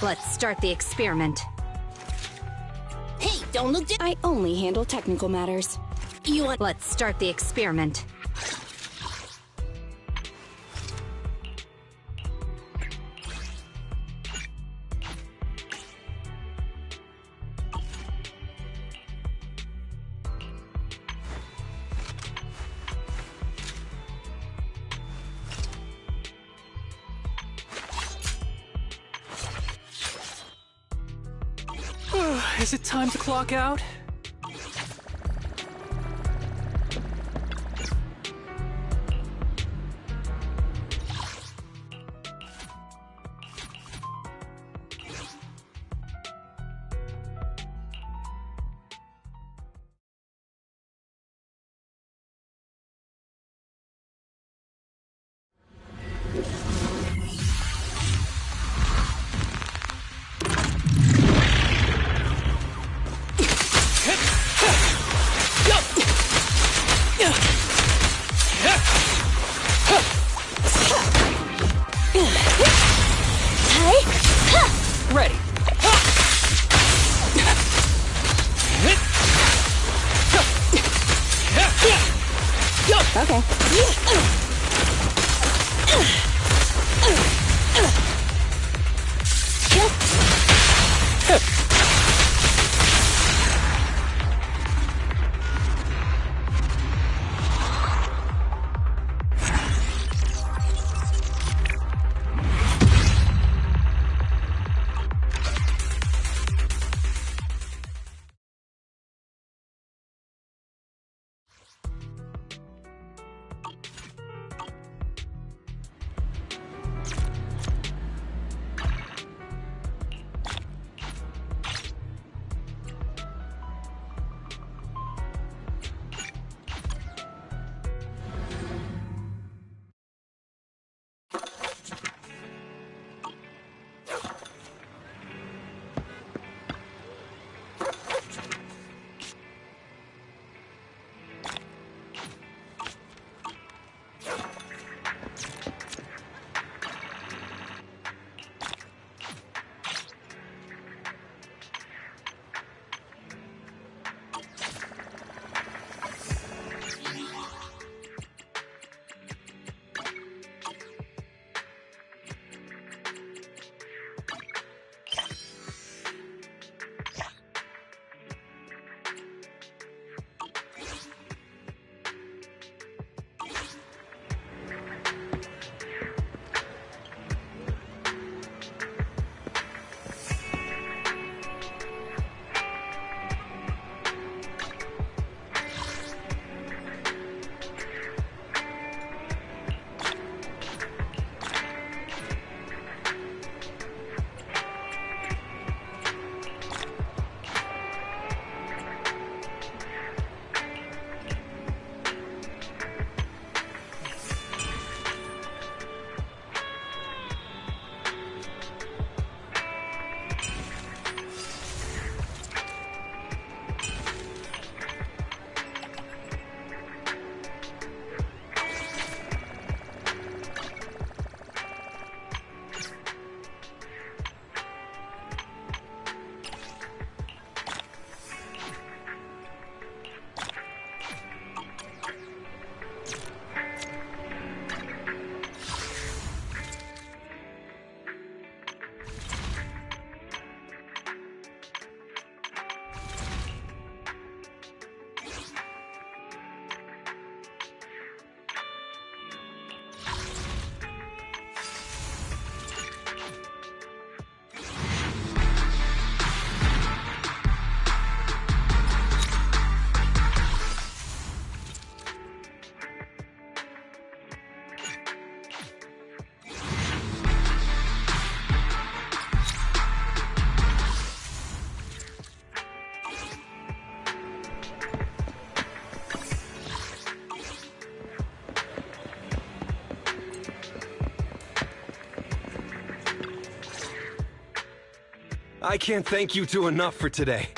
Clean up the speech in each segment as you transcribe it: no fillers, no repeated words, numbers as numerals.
Let's start the experiment. Hey, don't look down. I only handle technical matters. You want... Let's start the experiment. Is it time to clock out? Ready. Okay. I can't thank you two enough for today.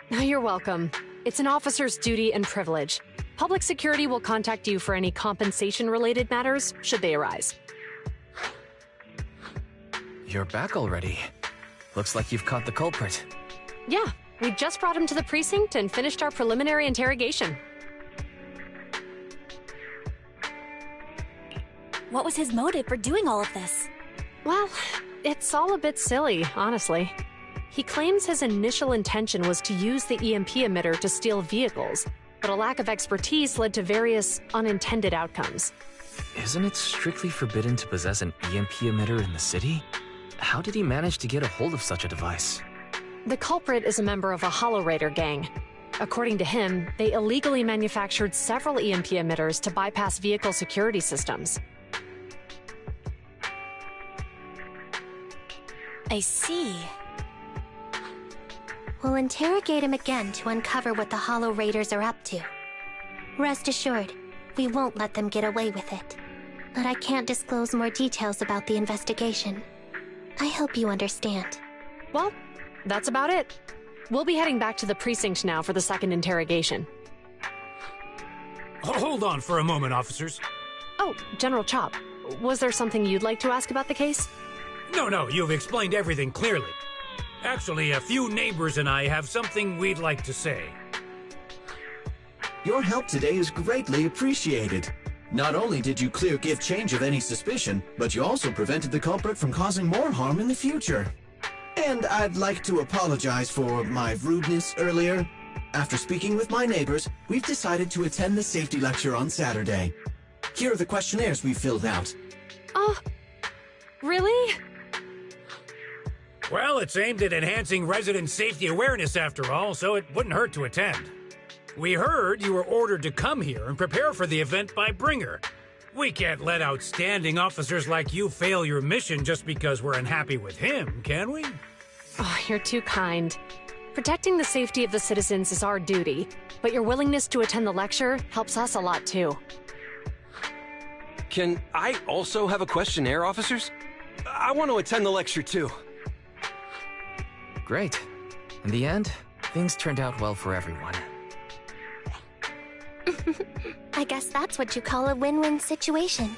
You're welcome. It's an officer's duty and privilege. Public security will contact you for any compensation-related matters, should they arise. You're back already. Looks like you've caught the culprit. Yeah, we just brought him to the precinct and finished our preliminary interrogation. What was his motive for doing all of this? Well, it's all a bit silly, honestly. He claims his initial intention was to use the EMP emitter to steal vehicles, but a lack of expertise led to various unintended outcomes. Isn't it strictly forbidden to possess an EMP emitter in the city? How did he manage to get a hold of such a device? The culprit is a member of a Hollow Raider gang. According to him, they illegally manufactured several EMP emitters to bypass vehicle security systems. I see. We'll interrogate him again to uncover what the Hollow Raiders are up to. Rest assured, we won't let them get away with it. But I can't disclose more details about the investigation. I hope you understand. Well, that's about it. We'll be heading back to the precinct now for the second interrogation. Hold on for a moment, officers. Oh, General Chop, was there something you'd like to ask about the case? No, you've explained everything clearly. Actually, a few neighbors and I have something we'd like to say. Your help today is greatly appreciated. Not only did you clear give change of any suspicion, but you also prevented the culprit from causing more harm in the future. And I'd like to apologize for my rudeness earlier. After speaking with my neighbors, we've decided to attend the safety lecture on Saturday. Here are the questionnaires we filled out. Oh, really? Well, it's aimed at enhancing resident safety awareness after all, so it wouldn't hurt to attend. We heard you were ordered to come here and prepare for the event by Bringer. We can't let outstanding officers like you fail your mission just because we're unhappy with him, can we? Oh, you're too kind. Protecting the safety of the citizens is our duty, but your willingness to attend the lecture helps us a lot too. Can I also have a questionnaire, officers? I want to attend the lecture too. Great. In the end, things turned out well for everyone. I guess that's what you call a win-win situation.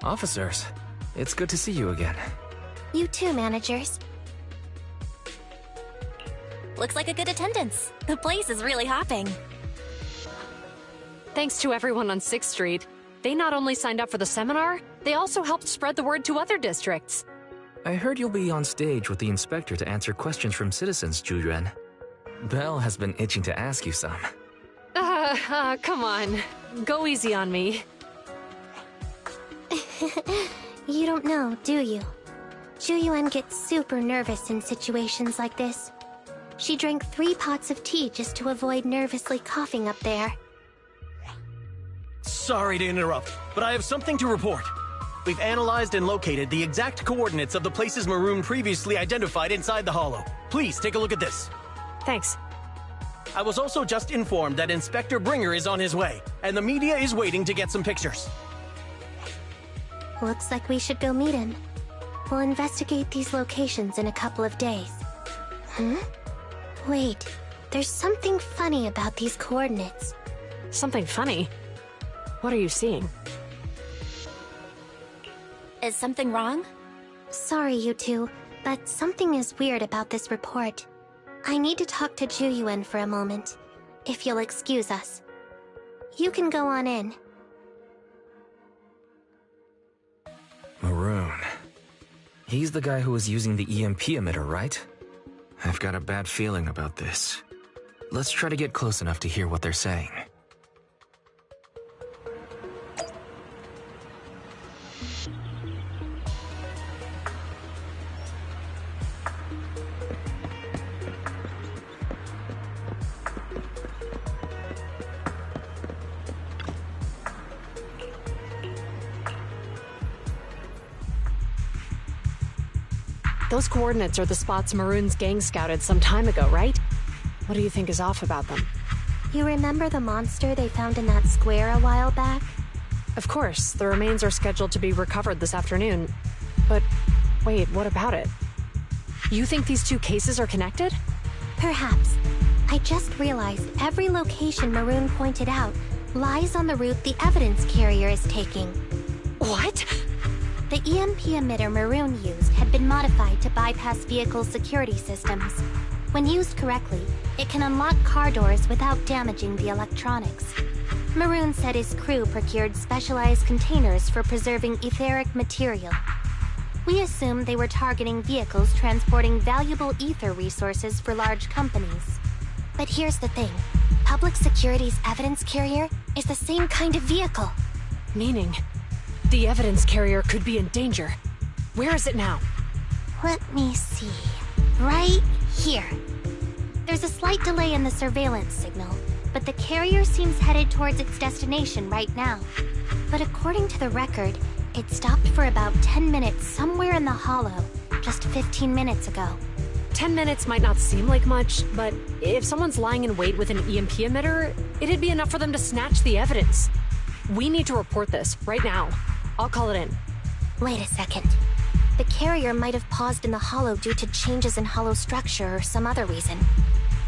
Officers, it's good to see you again. You too, managers. Looks like a good attendance. The place is really hopping. Thanks to everyone on 6th Street. They not only signed up for the seminar, they also helped spread the word to other districts. I heard you'll be on stage with the inspector to answer questions from citizens, Zhu. Belle has been itching to ask you some. Come on. Go easy on me. You don't know, do you? Zhu gets super nervous in situations like this. She drank 3 pots of tea just to avoid nervously coughing up there. Sorry to interrupt, but I have something to report. We've analyzed and located the exact coordinates of the places Maroon previously identified inside the Hollow. Please take a look at this. Thanks. I was also just informed that Inspector Bringer is on his way, and the media is waiting to get some pictures. Looks like we should go meet him. We'll investigate these locations in a couple of days. Wait, there's something funny about these coordinates. Something funny? What are you seeing? Is something wrong? Sorry, you two, but something is weird about this report. I need to talk to Zhu for a moment, if you'll excuse us. You can go on in. Maroon. He's the guy who was using the EMP emitter, right? I've got a bad feeling about this. Let's try to get close enough to hear what they're saying. Those coordinates are the spots Maroon's gang scouted some time ago, right? What do you think is off about them? You remember the monster they found in that square a while back? Of course, the remains are scheduled to be recovered this afternoon. But wait, what about it? You think these 2 cases are connected? Perhaps. I just realized every location Maroon pointed out lies on the route the evidence carrier is taking. What? The EMP emitter Maroon used had been modified to bypass vehicle security systems. When used correctly, it can unlock car doors without damaging the electronics. Maroon said his crew procured specialized containers for preserving etheric material. We assumed they were targeting vehicles transporting valuable ether resources for large companies. But here's the thing. Public Security's evidence carrier is the same kind of vehicle. Meaning, the evidence carrier could be in danger. Where is it now? Let me see. Right here. There's a slight delay in the surveillance signal, but the carrier seems headed towards its destination right now. But according to the record, it stopped for about 10 minutes somewhere in the Hollow, just 15 minutes ago. 10 minutes might not seem like much, but if someone's lying in wait with an EMP emitter, it'd be enough for them to snatch the evidence. We need to report this right now. I'll call it in. Wait a second. The carrier might have paused in the Hollow due to changes in Hollow structure or some other reason.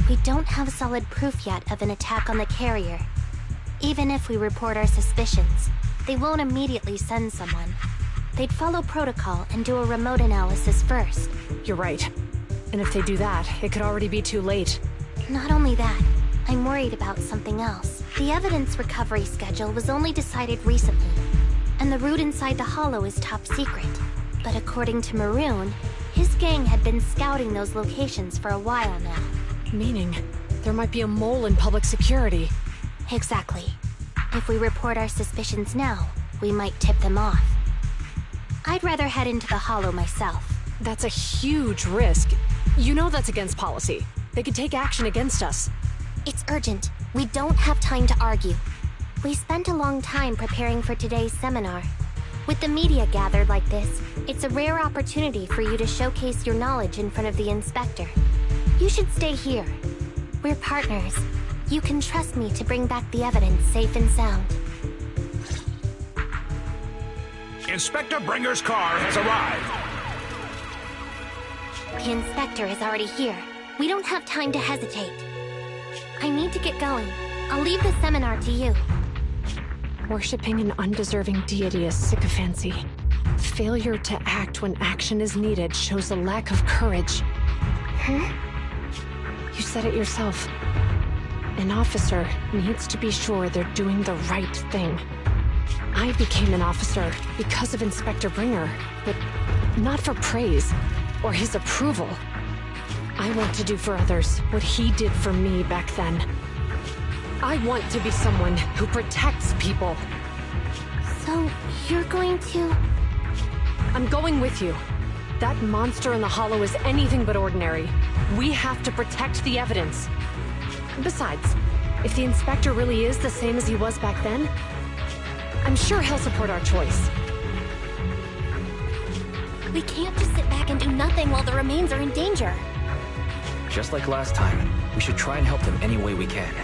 We don't have solid proof yet of an attack on the carrier. Even if we report our suspicions, they won't immediately send someone. They'd follow protocol and do a remote analysis first. You're right. And if they do that, it could already be too late. Not only that, I'm worried about something else. The evidence recovery schedule was only decided recently, and the route inside the Hollow is top secret. But according to Maroon, his gang had been scouting those locations for a while now. Meaning, there might be a mole in public security. Exactly. If we report our suspicions now, we might tip them off. I'd rather head into the Hollow myself. That's a huge risk. You know that's against policy. They could take action against us. It's urgent. We don't have time to argue. We spent a long time preparing for today's seminar. With the media gathered like this, it's a rare opportunity for you to showcase your knowledge in front of the inspector. You should stay here. We're partners. You can trust me to bring back the evidence safe and sound. Inspector Bringer's car has arrived. The inspector is already here. We don't have time to hesitate. I need to get going. I'll leave the seminar to you. Worshipping an undeserving deity is sycophancy. Failure to act when action is needed shows a lack of courage. Huh? You said it yourself. An officer needs to be sure they're doing the right thing. I became an officer because of Inspector Bringer, but not for praise or his approval. I want to do for others what he did for me back then. I want to be someone who protects people. So, you're going to... I'm going with you. That monster in the hollow is anything but ordinary. We have to protect the evidence. Besides, if the Inspector really is the same as he was back then, I'm sure he'll support our choice. We can't just sit back and do nothing while the remains are in danger. Just like last time, we should try and help them any way we can.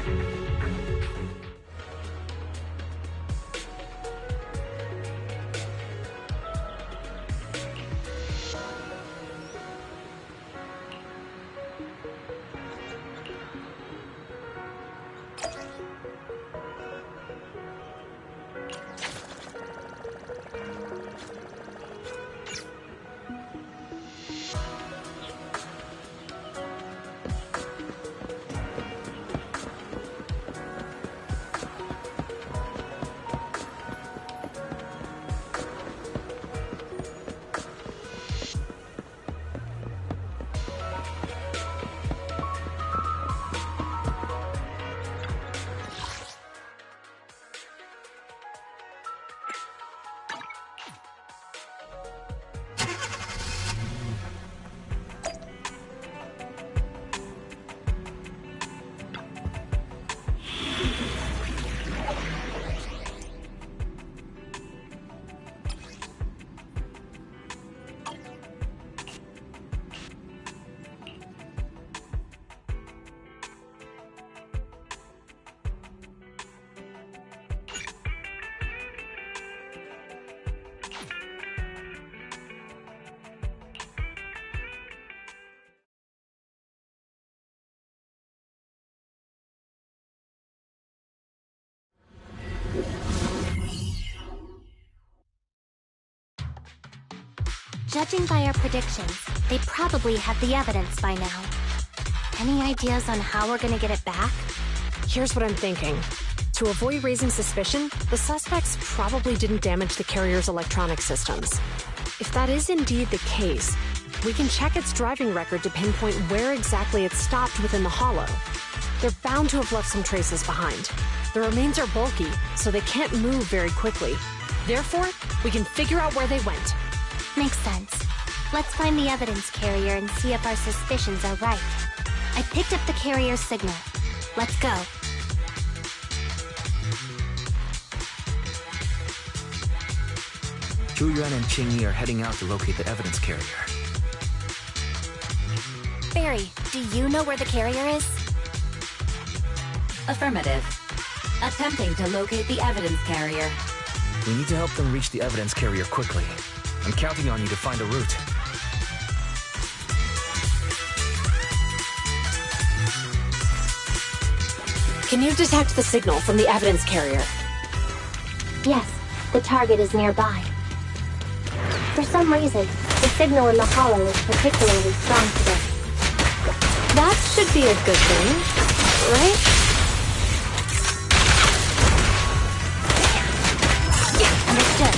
Judging by our predictions, they probably have the evidence by now. Any ideas on how we're gonna get it back? Here's what I'm thinking. To avoid raising suspicion, the suspects probably didn't damage the carrier's electronic systems. If that is indeed the case, we can check its driving record to pinpoint where exactly it stopped within the hollow. They're bound to have left some traces behind. The remains are bulky, so they can't move very quickly. Therefore, we can figure out where they went. Makes sense. Let's find the evidence carrier and see if our suspicions are right. I picked up the carrier's signal. Let's go. Zhu and Qingyi are heading out to locate the evidence carrier. Barry, do you know where the carrier is? Affirmative. Attempting to locate the evidence carrier. We need to help them reach the evidence carrier quickly. I'm counting on you to find a route. Can you detect the signal from the evidence carrier? Yes, the target is nearby. For some reason, the signal in the hollow is particularly strong today. That should be a good thing, right? Understood.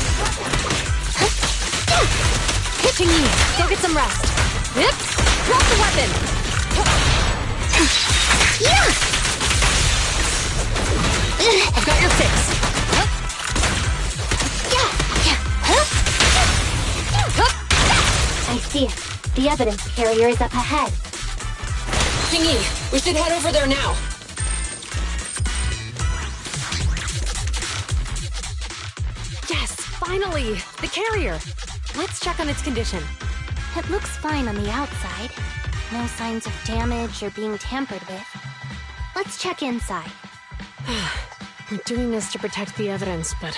Pitching you! Go get some rest! Yep! Drop the weapon! I've got your fix. I see it. The evidence carrier is up ahead. Qingyi, we should head over there now. Yes, finally! The carrier! Let's check on its condition. It looks fine on the outside. No signs of damage or being tampered with. Let's check inside. We're doing this to protect the evidence, but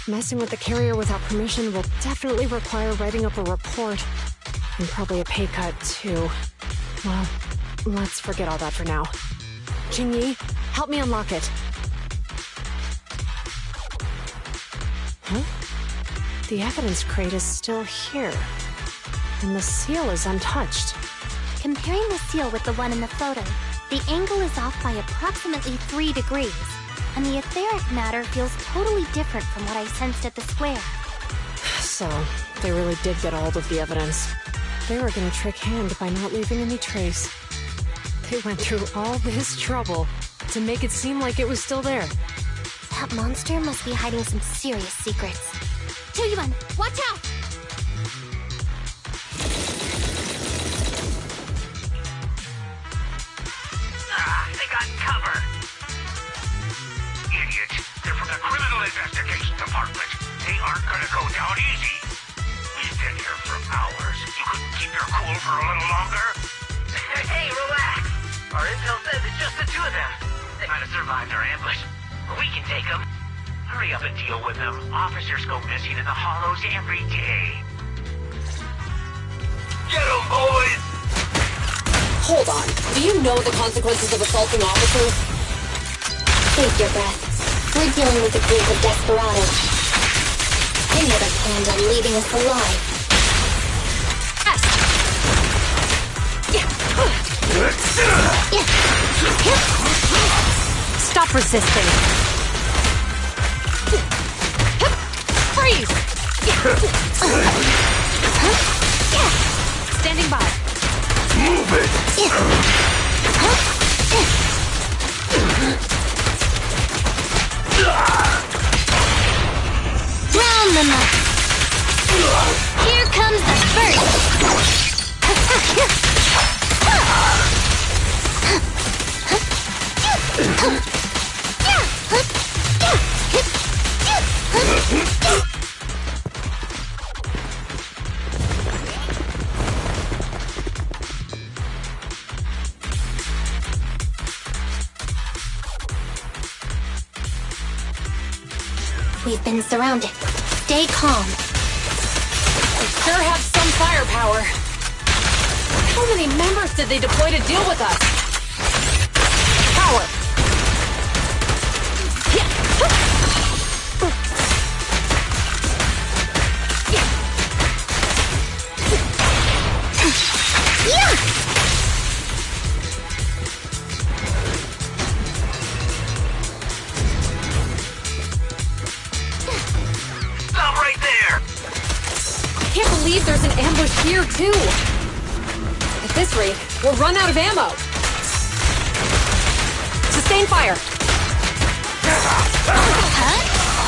messing with the carrier without permission will definitely require writing up a report. And probably a pay cut, too. Well, let's forget all that for now. Qingyi, help me unlock it. Huh? The evidence crate is still here. And the seal is untouched. Comparing the seal with the one in the photo, the angle is off by approximately 3 degrees, and the etheric matter feels totally different from what I sensed at the square. So, they really did get hold of the evidence. They were gonna trick Hand by not leaving any trace. They went through all this trouble to make it seem like it was still there. That monster must be hiding some serious secrets. Choyuan, watch out! They got cover. Idiots. They're from the Criminal Investigation Department. They aren't gonna go down easy. We've been here for hours. You couldn't keep your cool for a little longer? Hey, relax. Our intel says it's just the two of them. They might have survived our ambush. But we can take them. Hurry up and deal with them. Officers go missing in the hollows every day. Get them, boys! Hold on. Do you know the consequences of assaulting officers? Take your breath. We're dealing with a group of desperados. They never planned on leaving us alive. Stop resisting. Freeze! Standing by. Move it! Round them up. Here comes the first. We've been surrounded. Stay calm. They sure have some firepower. How many members did they deploy to deal with us? Power! Stop right there! I can't believe there's an ambush here, too. At this rate, we'll run out of ammo. Sustain fire.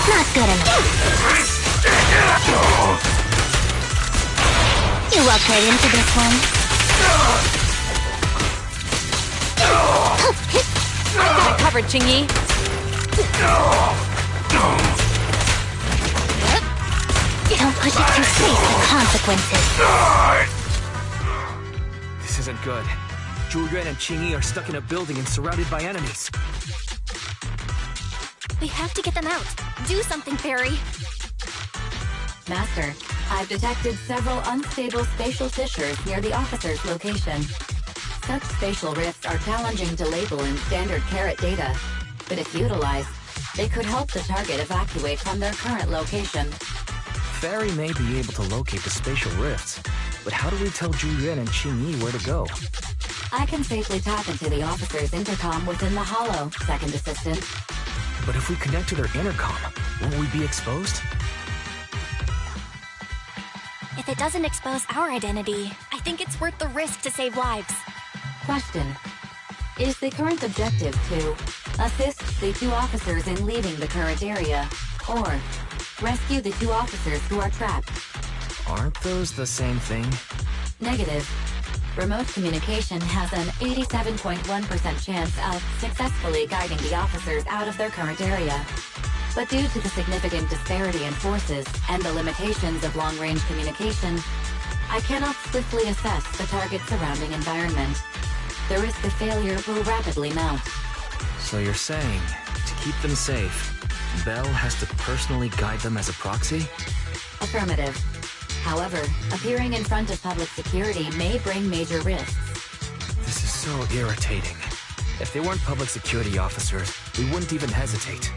Not good enough. You walked right into this one. I've got it covered, Chingy. Don't push it too safe for consequences. This isn't good. Julian and Qingyi are stuck in a building and surrounded by enemies. We have to get them out. Do something, Barry. Master, I've detected several unstable spatial fissures near the officer's location. Such spatial rifts are challenging to label in standard carrot data, but if utilized, they could help the target evacuate from their current location. Barry may be able to locate the spatial rifts, but how do we tell Julian and Qingyi where to go? I can safely tap into the officer's intercom within the hollow, Second Assistant. But if we connect to their intercom, won't we be exposed? If it doesn't expose our identity, I think it's worth the risk to save lives. Question. Is the current objective to assist the 2 officers in leaving the current area, or rescue the 2 officers who are trapped? Aren't those the same thing? Negative. Remote communication has an 87.1% chance of successfully guiding the officers out of their current area. But due to the significant disparity in forces and the limitations of long-range communication, I cannot swiftly assess the target's surrounding environment. The risk of failure will rapidly mount. So you're saying, to keep them safe, Bell has to personally guide them as a proxy? Affirmative. However, appearing in front of public security may bring major risks. This is so irritating. If they weren't public security officers, we wouldn't even hesitate.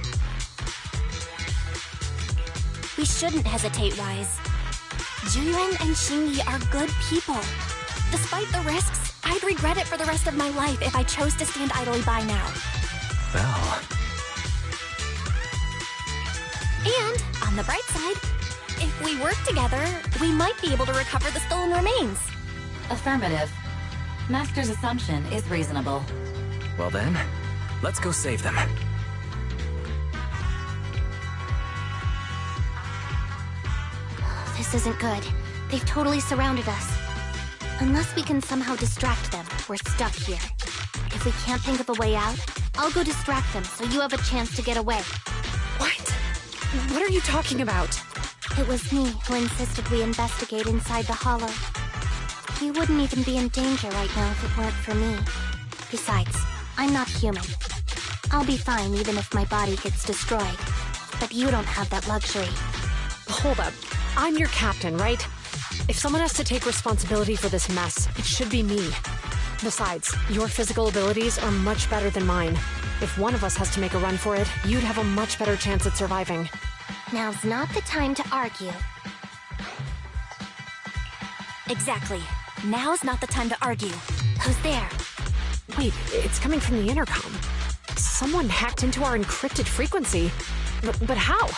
We shouldn't hesitate, Wise. Juyuan and Xingyi are good people. Despite the risks, I'd regret it for the rest of my life if I chose to stand idly by now. Well... And, on the bright side, if we work together, we might be able to recover the stolen remains. Affirmative. Master's assumption is reasonable. Well then, let's go save them. This isn't good. They've totally surrounded us. Unless we can somehow distract them, we're stuck here. If we can't think of a way out, I'll go distract them so you have a chance to get away. What? What are you talking about? It was me who insisted we investigate inside the hollow. You wouldn't even be in danger right now if it weren't for me. Besides, I'm not human. I'll be fine even if my body gets destroyed. But you don't have that luxury. Hold up. I'm your captain, right? If someone has to take responsibility for this mess, it should be me. Besides, your physical abilities are much better than mine. If one of us has to make a run for it, you'd have a much better chance at surviving. Now's not the time to argue. Exactly. Now's not the time to argue. Who's there? Wait, it's coming from the intercom. Someone hacked into our encrypted frequency. But how?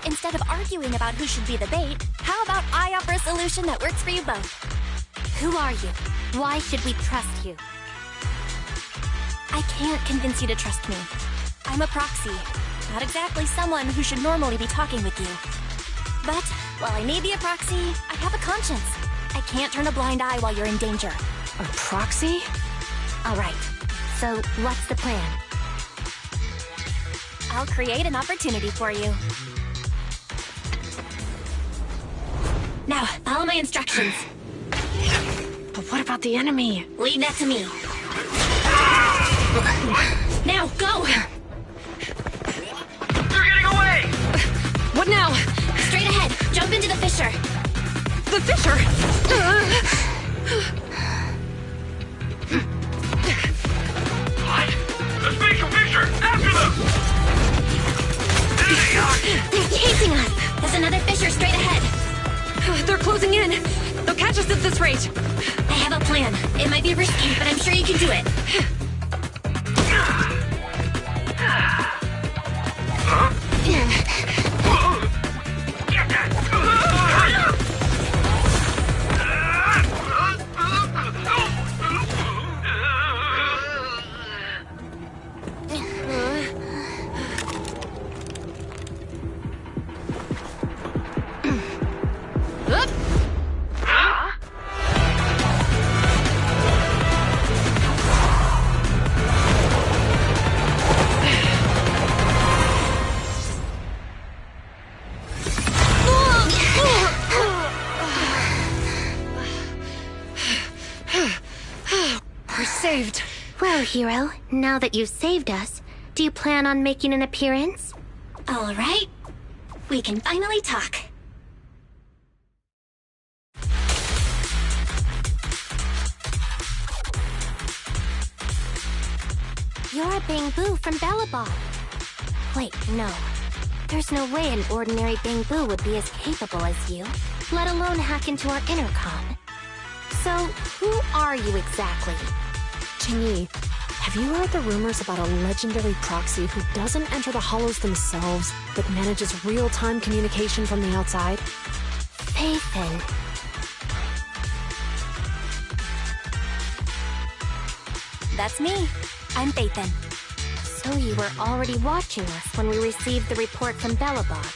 Instead of arguing about who should be the bait, how about I offer a solution that works for you both? Who are you? Why should we trust you? I can't convince you to trust me. I'm a proxy. Not exactly someone who should normally be talking with you. But, while I may be a proxy, I have a conscience. I can't turn a blind eye while you're in danger. A proxy? Alright, so what's the plan? I'll create an opportunity for you. Now, follow my instructions. But what about the enemy? Leave that to me. Now, go! They're getting away! What now? Straight ahead. Jump into the fissure. The fissure? What? The spatial fissure! After them! There they are! They're chasing us! There's another fissure straight ahead. They're closing in. They'll catch us at this rate. I have a plan. It might be risky, but I'm sure you can do it. Saved. Well, hero, now that you've saved us, do you plan on making an appearance? All right. We can finally talk. You're a Bangbu from Bellabog. Wait, no. There's no way an ordinary Bangbu would be as capable as you, let alone hack into our intercom. So, who are you exactly? Qingyi, have you heard the rumors about a legendary proxy who doesn't enter the hollows themselves, but manages real-time communication from the outside? Phaethon. That's me. I'm Phaethon. So you were already watching us when we received the report from Bellabog.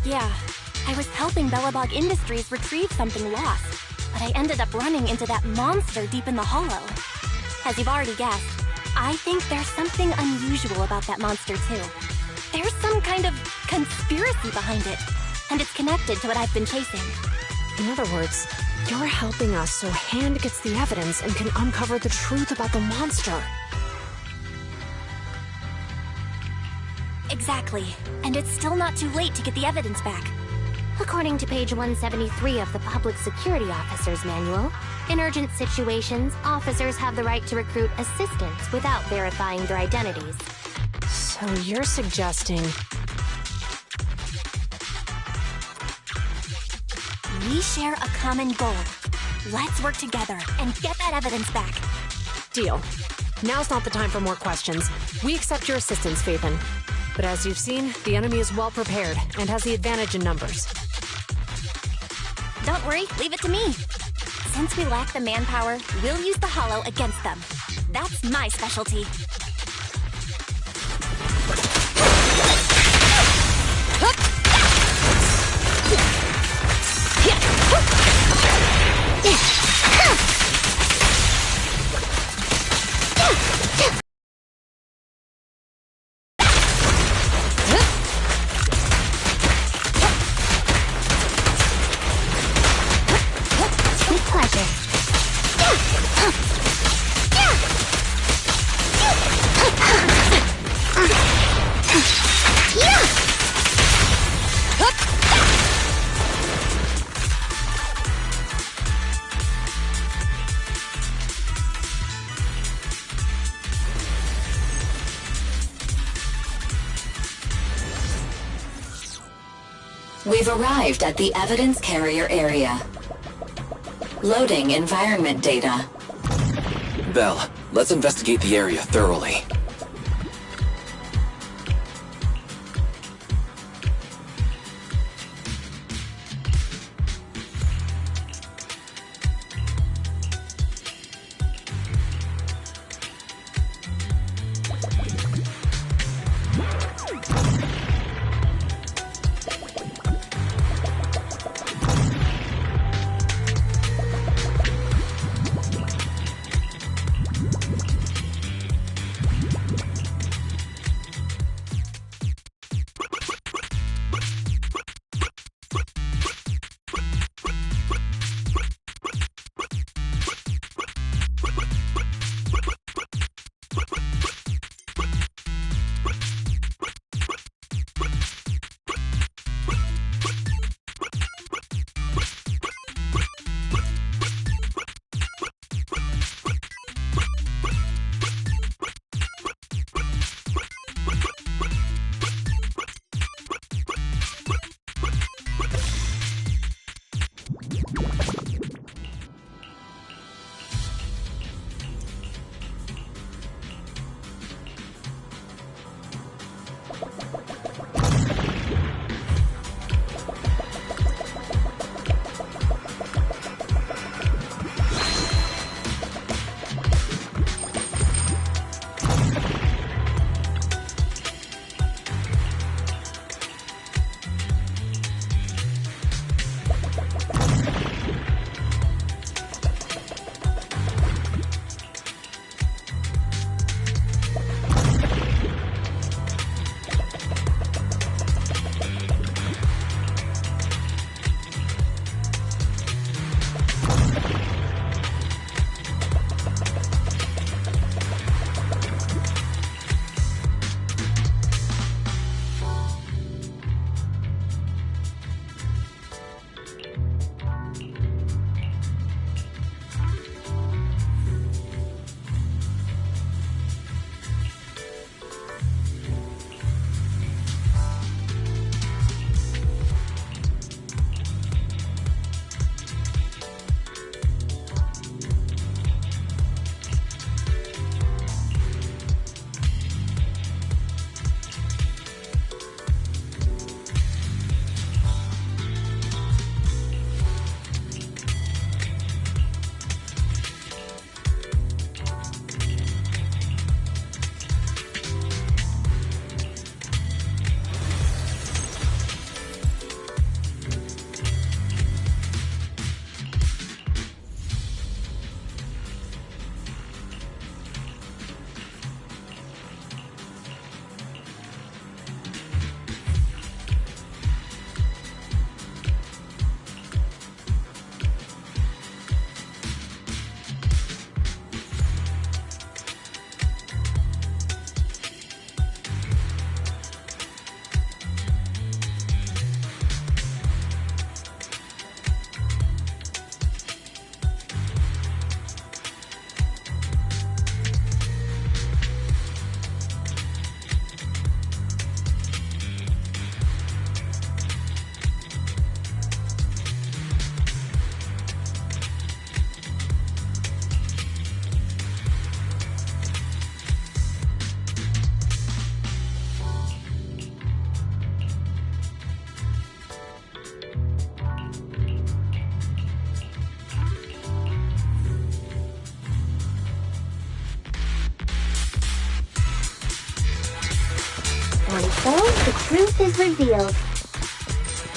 Yeah, I was helping Bellabog Industries retrieve something lost, but I ended up running into that monster deep in the hollow. As you've already guessed, I think there's something unusual about that monster too. There's some kind of conspiracy behind it, and it's connected to what I've been chasing. In other words, you're helping us so Hand gets the evidence and can uncover the truth about the monster. Exactly. And it's still not too late to get the evidence back. According to page 173 of the Public Security Officer's Manual, in urgent situations, officers have the right to recruit assistants without verifying their identities. So you're suggesting... We share a common goal. Let's work together and get that evidence back. Deal. Now's not the time for more questions. We accept your assistance, Phaethon. But as you've seen, the enemy is well prepared and has the advantage in numbers. Don't worry, leave it to me. Since we lack the manpower, we'll use the Hollow against them. That's my specialty. We've arrived at the evidence carrier area. Loading environment data. Belle, let's investigate the area thoroughly. So, the truth is revealed.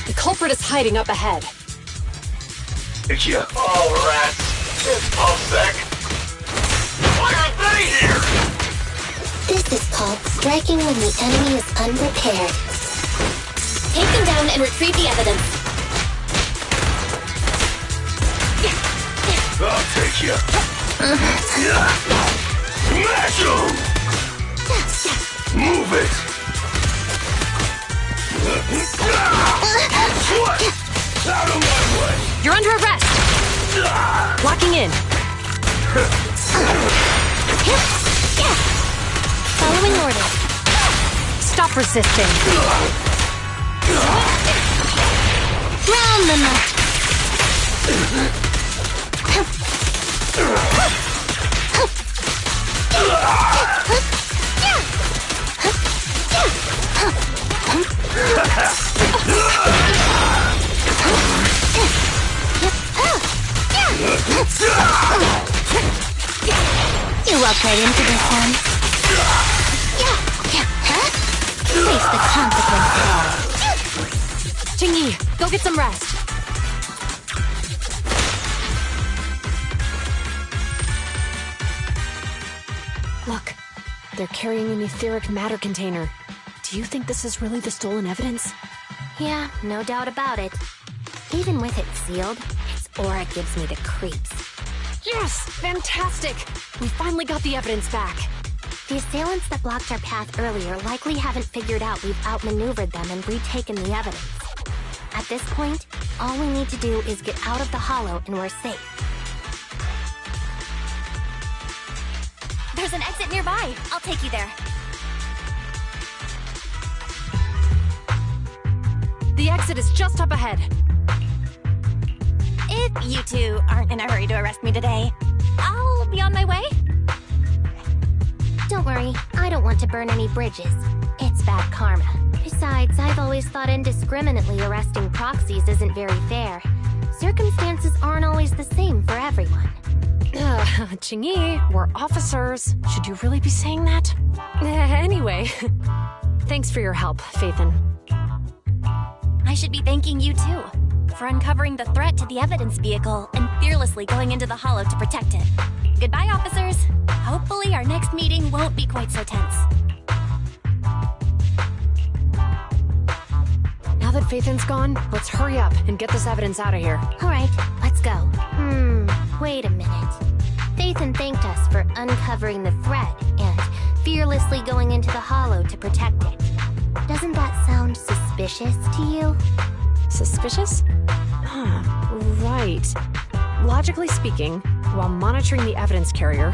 The culprit is hiding up ahead. It's you. All rats. It's PubSec. Why aren't they here? This is called striking when the enemy is unprepared. Take them down and retrieve the evidence. I'll take you. Smash 'em! Move it! What? Out of my way! You're under arrest! Locking in. Following orders. Stop resisting. Round them up. You walk right into this one. Face the consequences. Jingyi, go get some rest. Look, they're carrying an etheric matter container. Do you think this is really the stolen evidence? Yeah, no doubt about it. Even with it sealed, its aura gives me the creeps. Yes! Fantastic! We finally got the evidence back. The assailants that blocked our path earlier likely haven't figured out we've outmaneuvered them and retaken the evidence. At this point, all we need to do is get out of the hollow and we're safe. There's an exit nearby. I'll take you there. The exit is just up ahead. If you two aren't in a hurry to arrest me today, I'll be on my way. Don't worry, I don't want to burn any bridges. It's bad karma. Besides, I've always thought indiscriminately arresting proxies isn't very fair. Circumstances aren't always the same for everyone. Jingyi, we're officers. Should you really be saying that? Anyway, thanks for your help, Phaethon. I should be thanking you too, for uncovering the threat to the evidence vehicle and fearlessly going into the hollow to protect it. Goodbye, officers. Hopefully our next meeting won't be quite so tense. Now that Phaethon's gone, let's hurry up and get this evidence out of here. Alright, let's go. Wait a minute. Phaethon thanked us for uncovering the threat and fearlessly going into the hollow to protect it. Doesn't that sound suspicious to you? Suspicious? Right. Logically speaking, while monitoring the evidence carrier,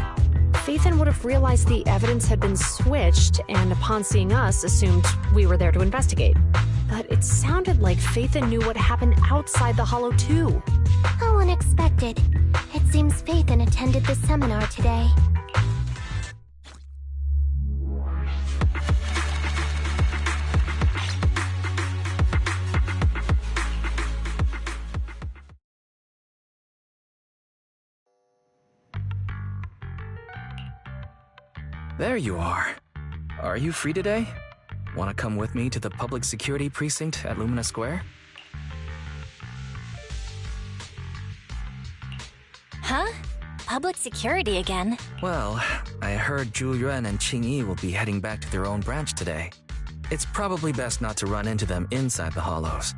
Phaethon would have realized the evidence had been switched and upon seeing us assumed we were there to investigate. But it sounded like Phaethon knew what happened outside the hollow too. How unexpected. It seems Phaethon attended the seminar today. There you are. Are you free today? Want to come with me to the public security precinct at Lumina Square? Huh? Public security again? Well, I heard Zhu Yuan and Qingyi will be heading back to their own branch today. It's probably best not to run into them inside the hollows.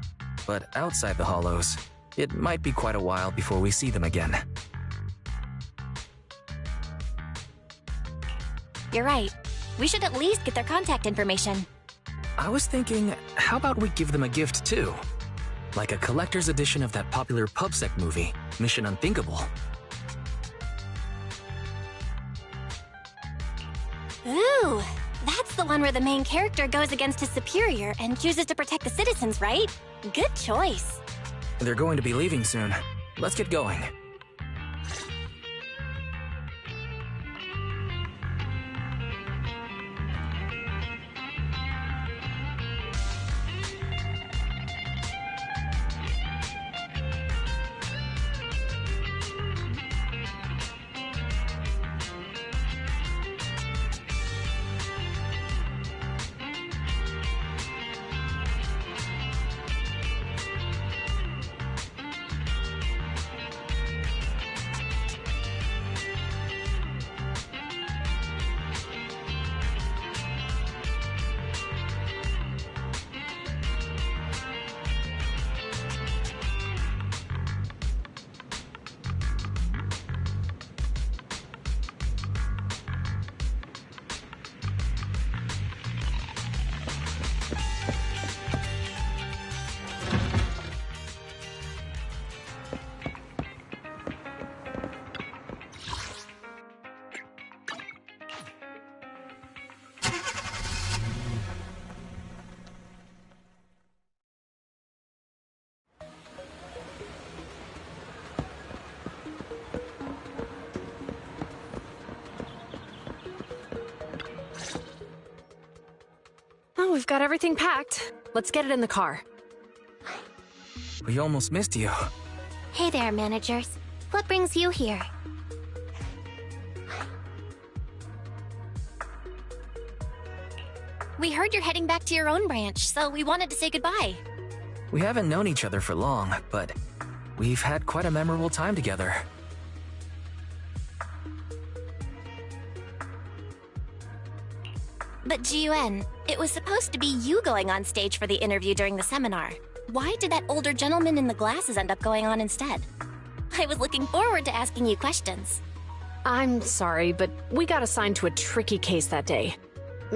But outside the hollows, it might be quite a while before we see them again. You're right. We should at least get their contact information. I was thinking, how about we give them a gift too? Like a collector's edition of that popular PubSec movie, Mission Unthinkable. Ooh, that's the one where the main character goes against his superior and chooses to protect the citizens, right? Good choice. They're going to be leaving soon. Let's get going. Well, we've got everything packed. Let's get it in the car. We almost missed you. Hey there, managers. What brings you here? We heard you're heading back to your own branch, so we wanted to say goodbye. We haven't known each other for long, but we've had quite a memorable time together. But Ji-Yuan, it was supposed to be you going on stage for the interview during the seminar. Why did that older gentleman in the glasses end up going on instead? I was looking forward to asking you questions. I'm sorry, but we got assigned to a tricky case that day.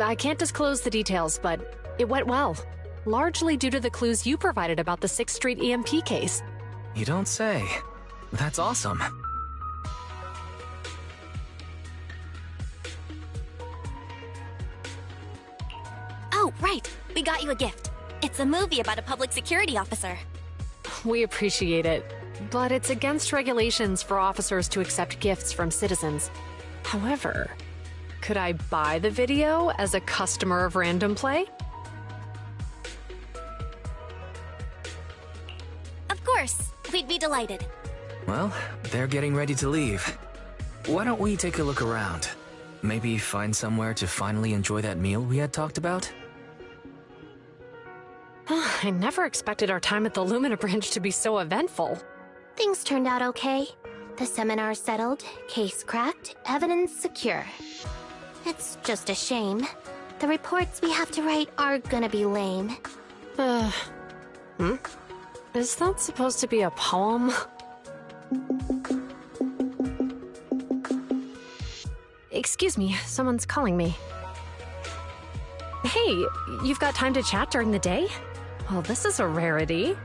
I can't disclose the details, but it went well. Largely due to the clues you provided about the 6th Street EMP case. You don't say. That's awesome. Oh, right. We got you a gift. It's a movie about a public security officer. We appreciate it, but it's against regulations for officers to accept gifts from citizens. However, could I buy the video as a customer of Random Play? Of course. We'd be delighted. Well, they're getting ready to leave. Why don't we take a look around? Maybe find somewhere to finally enjoy that meal we had talked about? I never expected our time at the Lumina branch to be so eventful. Things turned out okay. The seminar settled, case cracked, evidence secure. It's just a shame. The reports we have to write are gonna be lame. Is that supposed to be a poem? Excuse me, someone's calling me. Hey, you've got time to chat during the day? Well, this is a rarity.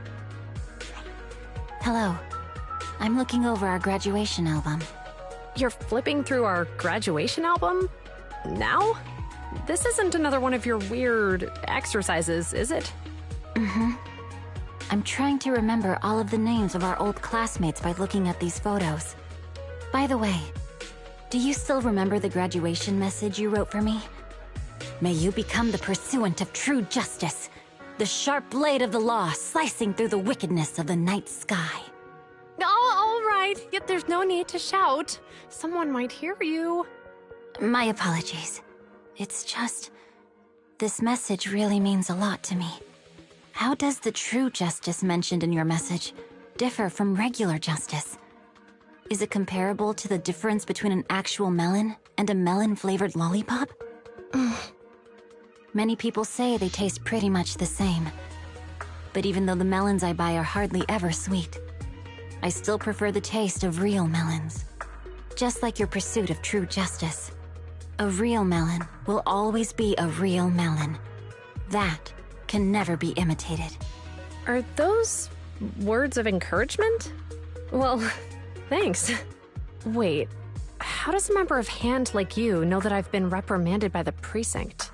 Hello. I'm looking over our graduation album. You're flipping through our graduation album? Now? This isn't another one of your weird exercises, is it? I'm trying to remember all of the names of our old classmates by looking at these photos. By the way, do you still remember the graduation message you wrote for me? May you become the pursuant of true justice, the sharp blade of the law slicing through the wickedness of the night sky. Oh, all right, yet there's no need to shout. Someone might hear you. My apologies. It's just... this message really means a lot to me. How does the true justice mentioned in your message differ from regular justice? Is it comparable to the difference between an actual melon and a melon-flavored lollipop? Many people say they taste pretty much the same. But even though the melons I buy are hardly ever sweet, I still prefer the taste of real melons. Just like your pursuit of true justice. A real melon will always be a real melon. That can never be imitated. Are those words of encouragement? Well, thanks. Wait, how does a member of HAND like you know that I've been reprimanded by the precinct?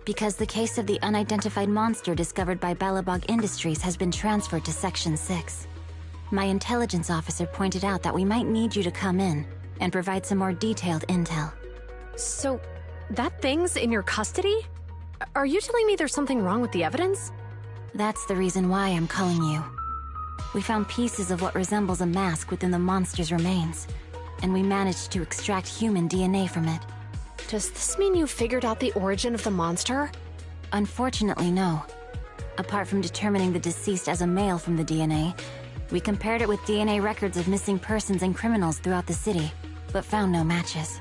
Because the case of the unidentified monster discovered by Belobog Industries has been transferred to Section 6. My intelligence officer pointed out that we might need you to come in and provide some more detailed intel. So, that thing's in your custody? Are you telling me there's something wrong with the evidence? That's the reason why I'm calling you. We found pieces of what resembles a mask within the monster's remains, and we managed to extract human DNA from it. Does this mean you figured out the origin of the monster? Unfortunately, no. Apart from determining the deceased as a male from the DNA, we compared it with DNA records of missing persons and criminals throughout the city, but found no matches.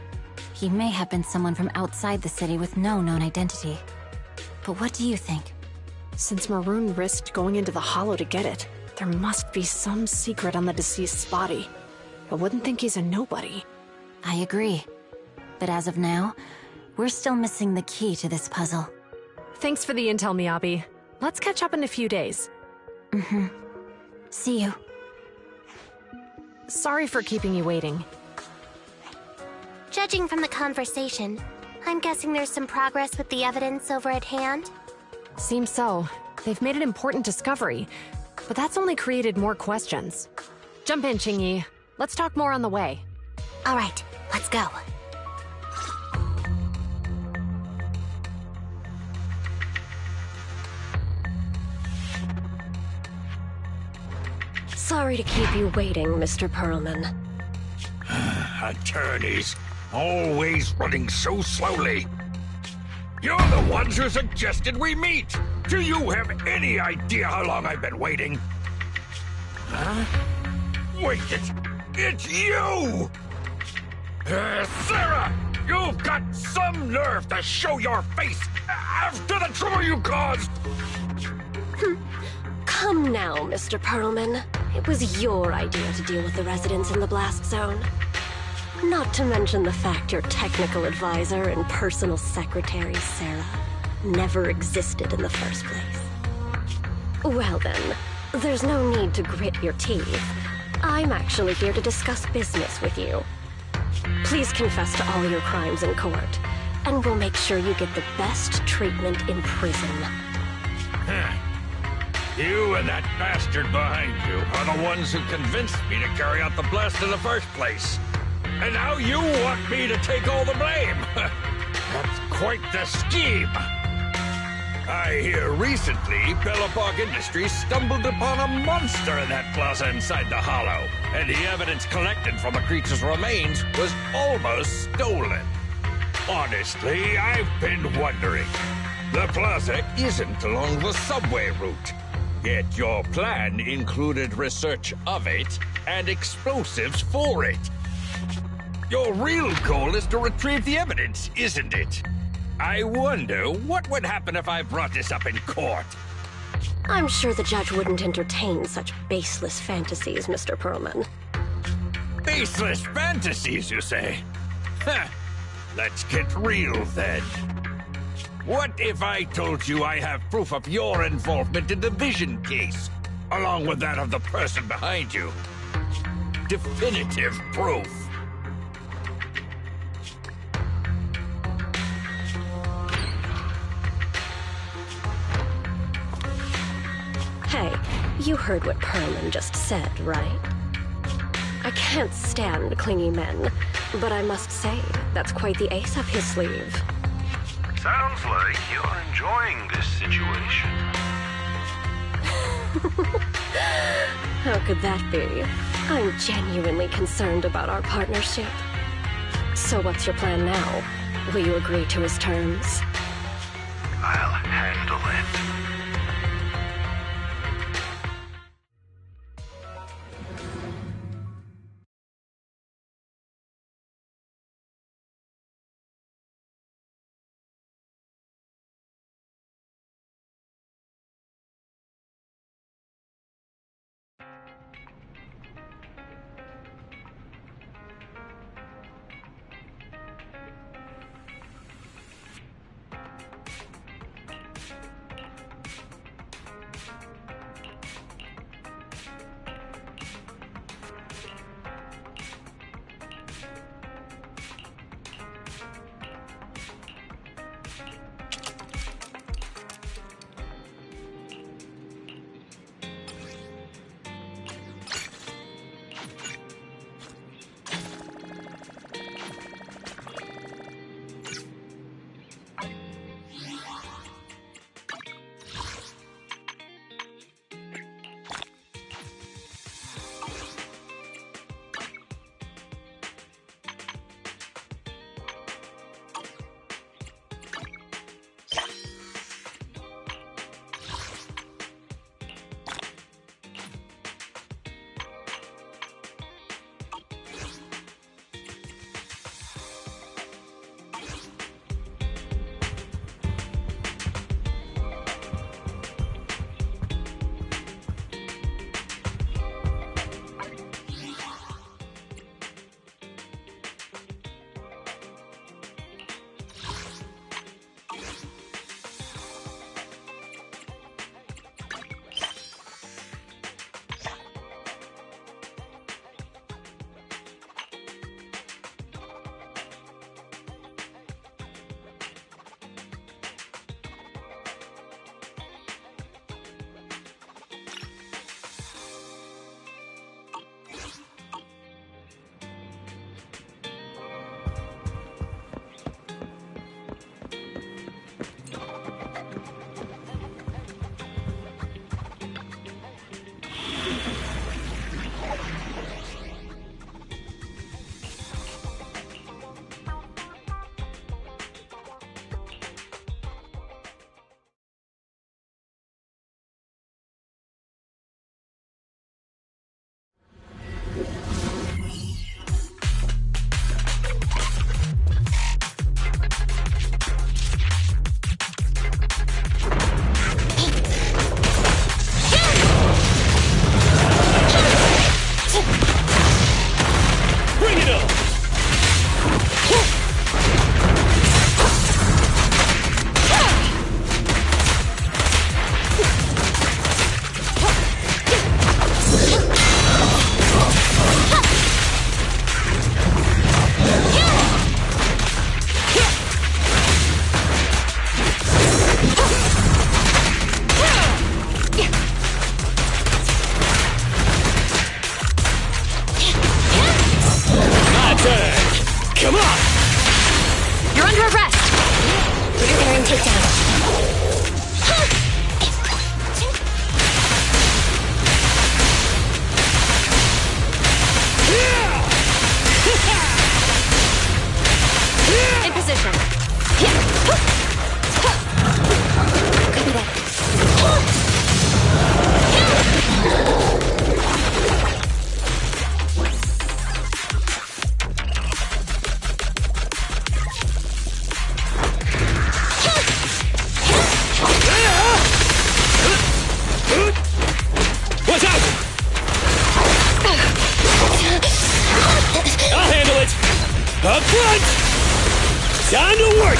He may have been someone from outside the city with no known identity. But what do you think? Since Maroon risked going into the Hollow to get it, there must be some secret on the deceased's body. I wouldn't think he's a nobody. I agree. But as of now, we're still missing the key to this puzzle. Thanks for the intel, Miyabi. Let's catch up in a few days. See you. Sorry for keeping you waiting. Judging from the conversation, I'm guessing there's some progress with the evidence over at HAND? Seems so. They've made an important discovery, but that's only created more questions. Jump in, Qingyi. Let's talk more on the way. All right, let's go. Sorry to keep you waiting, Mr. Perlman. Attorneys, always running so slowly. You're the ones who suggested we meet. Do you have any idea how long I've been waiting? Huh? Wait, it's you! Sarah! You've got some nerve to show your face after the trouble you caused! Come now, Mr. Perlman. It was your idea to deal with the residents in the blast zone. Not to mention the fact your technical advisor and personal secretary, Sarah, never existed in the first place. Well then, there's no need to grit your teeth. I'm actually here to discuss business with you. Please confess to all your crimes in court, and we'll make sure you get the best treatment in prison. You and that bastard behind you are the ones who convinced me to carry out the blast in the first place. And now you want me to take all the blame. That's quite the scheme. I hear recently Bellabog Industries stumbled upon a monster in that plaza inside the hollow, and the evidence collected from the creature's remains was almost stolen. Honestly, I've been wondering. The plaza isn't along the subway route, yet your plan included research of it and explosives for it. Your real goal is to retrieve the evidence, isn't it? I wonder what would happen if I brought this up in court. I'm sure the judge wouldn't entertain such baseless fantasies, Mr. Perlman. Baseless fantasies, you say? Huh. Let's get real, then. What if I told you I have proof of your involvement in the Vision case, along with that of the person behind you? Definitive proof. Hey, you heard what Perlman just said, right? I can't stand clingy men, but I must say, that's quite the ace up his sleeve. Sounds like you're enjoying this situation. How could that be? I'm genuinely concerned about our partnership. So what's your plan now? Will you agree to his terms? I'll handle it.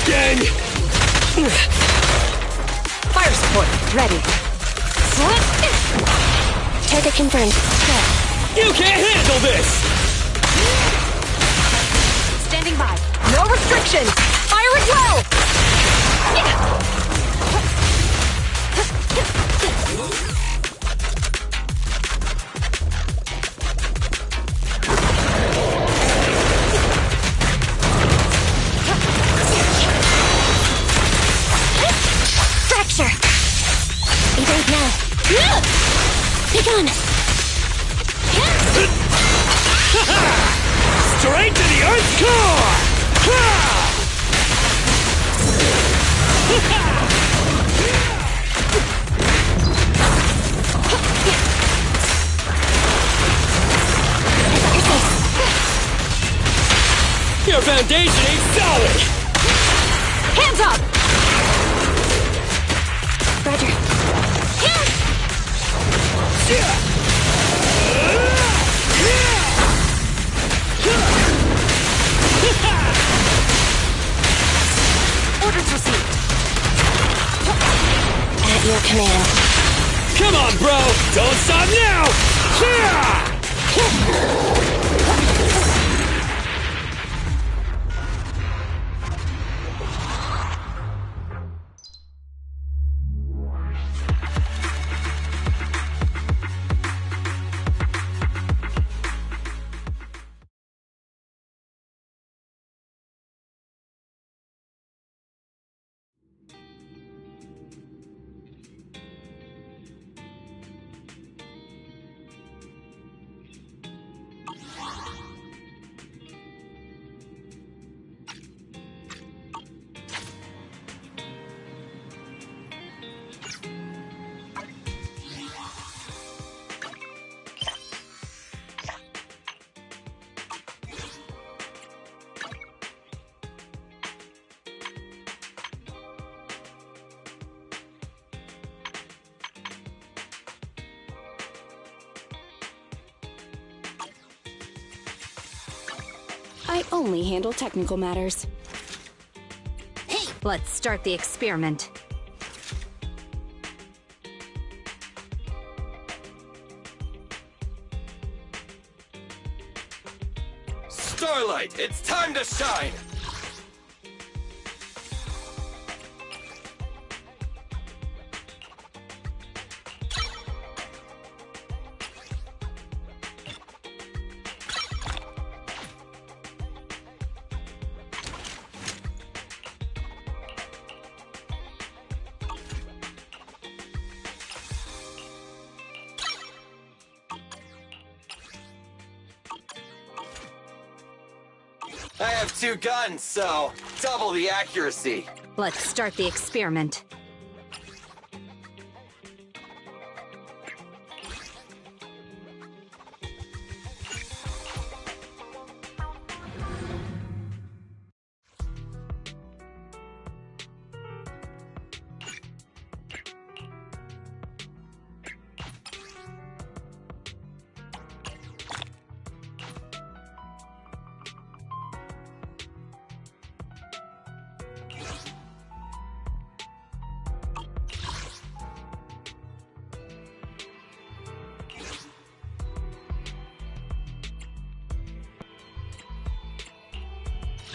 gang! Fire support, ready. Target confirmed. Go. You can't handle this! Standing by. No restrictions. Fire at will! Fracture! Evade now. Pick on! Straight to the Earth's core! Your foundation ain't solid! Hands up! Roger. Orders received. At your command. Come on, bro! Don't stop now! I only handle technical matters. Hey! Let's start the experiment. Starlight, it's time to shine! I have 2 guns, so double the accuracy. Let's start the experiment.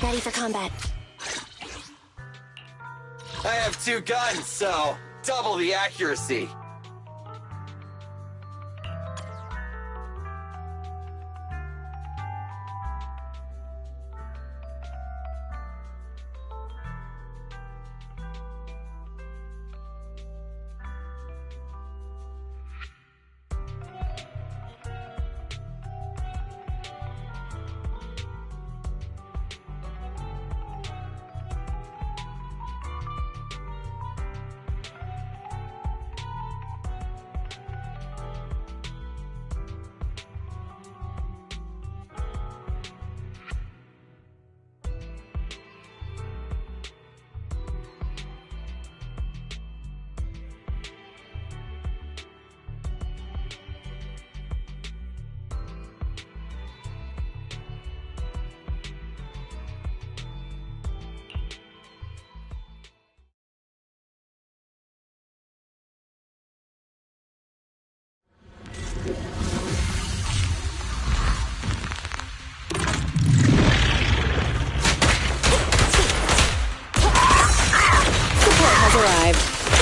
Ready for combat. I have 2 guns, so double the accuracy.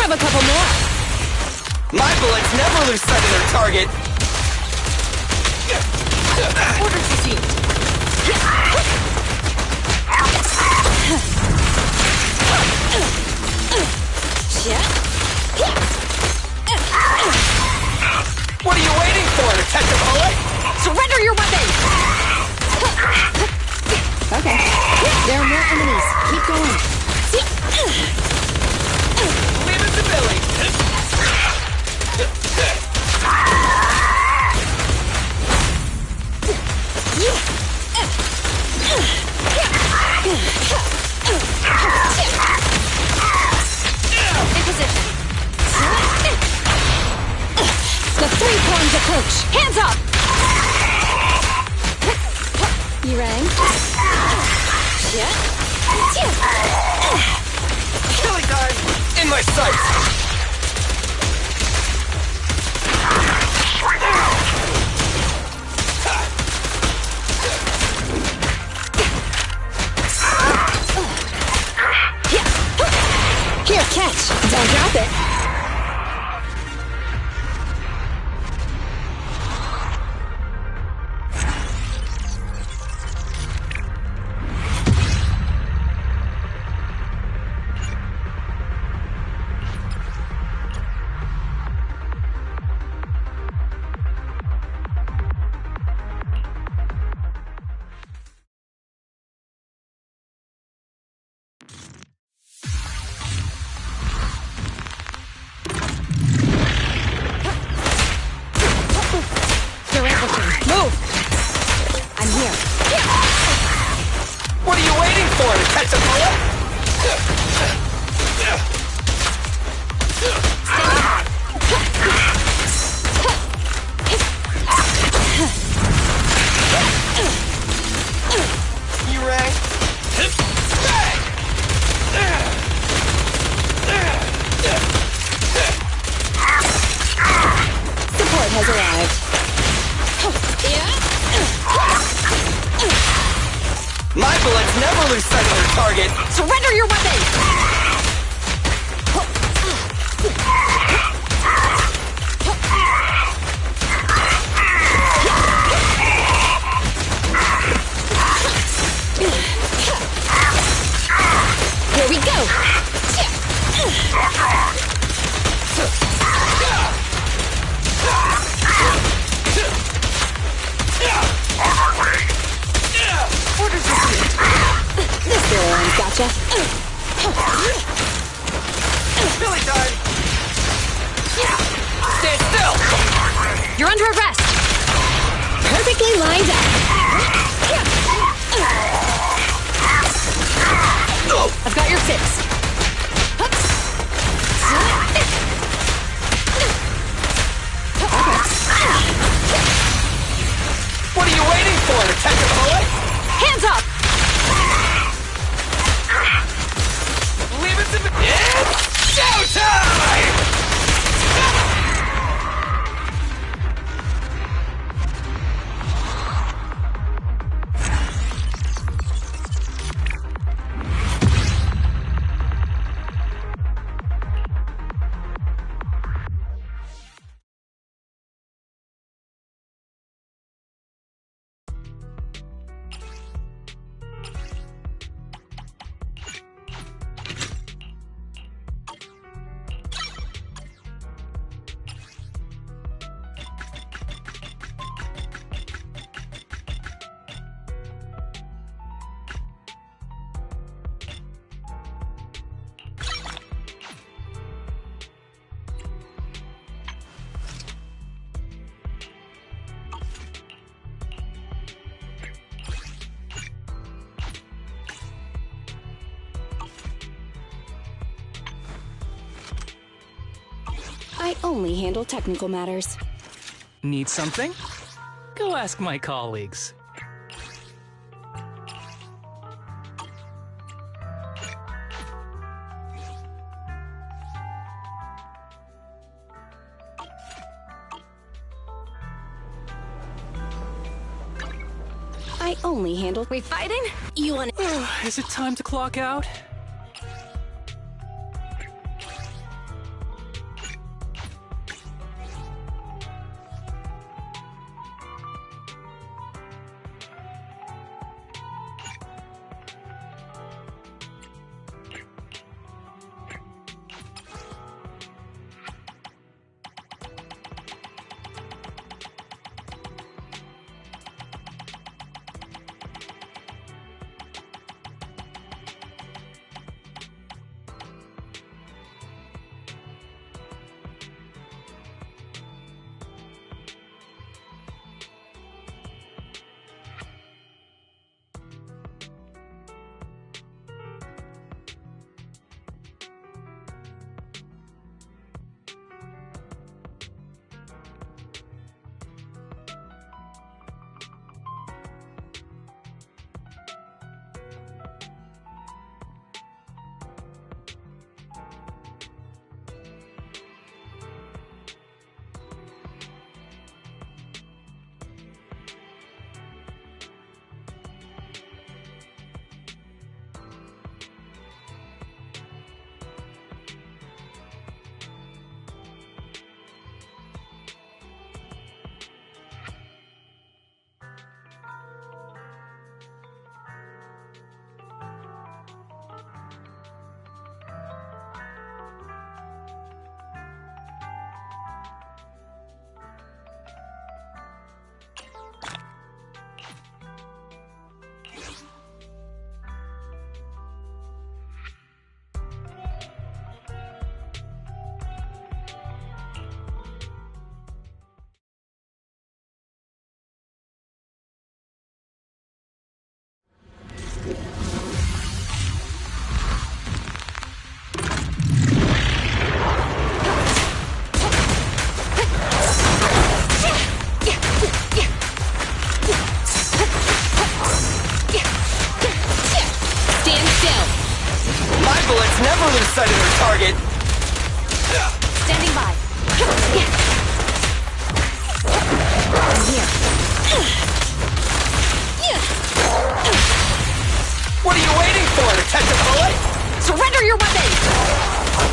Have a couple more. My bullets never lose sight of their target. Orders received. What are you waiting for, Detective Bullet? Surrender your weapon! Okay. There are more enemies. Keep going. Leave it to Billy. In position. The three-pronged approach. Hands up! You rang? Killing time! In my sights! Here, catch. Don't drop it. Move! I'm here. What are you waiting for, Detective Bullet? You rang? Support has arrived. My bullets never lose sight of their target. Surrender your weapon! Here we go! Orders received. This barrel line's gotcha. Billy time! Stand still! You're under arrest! Perfectly lined up. I've got your six. What are you waiting for, Detective Bullet? Hands up! Leave it to me. It's showtime! I only handle technical matters. Need something? Go ask my colleagues. I only handle... We fighting? You want... Is it time to clock out?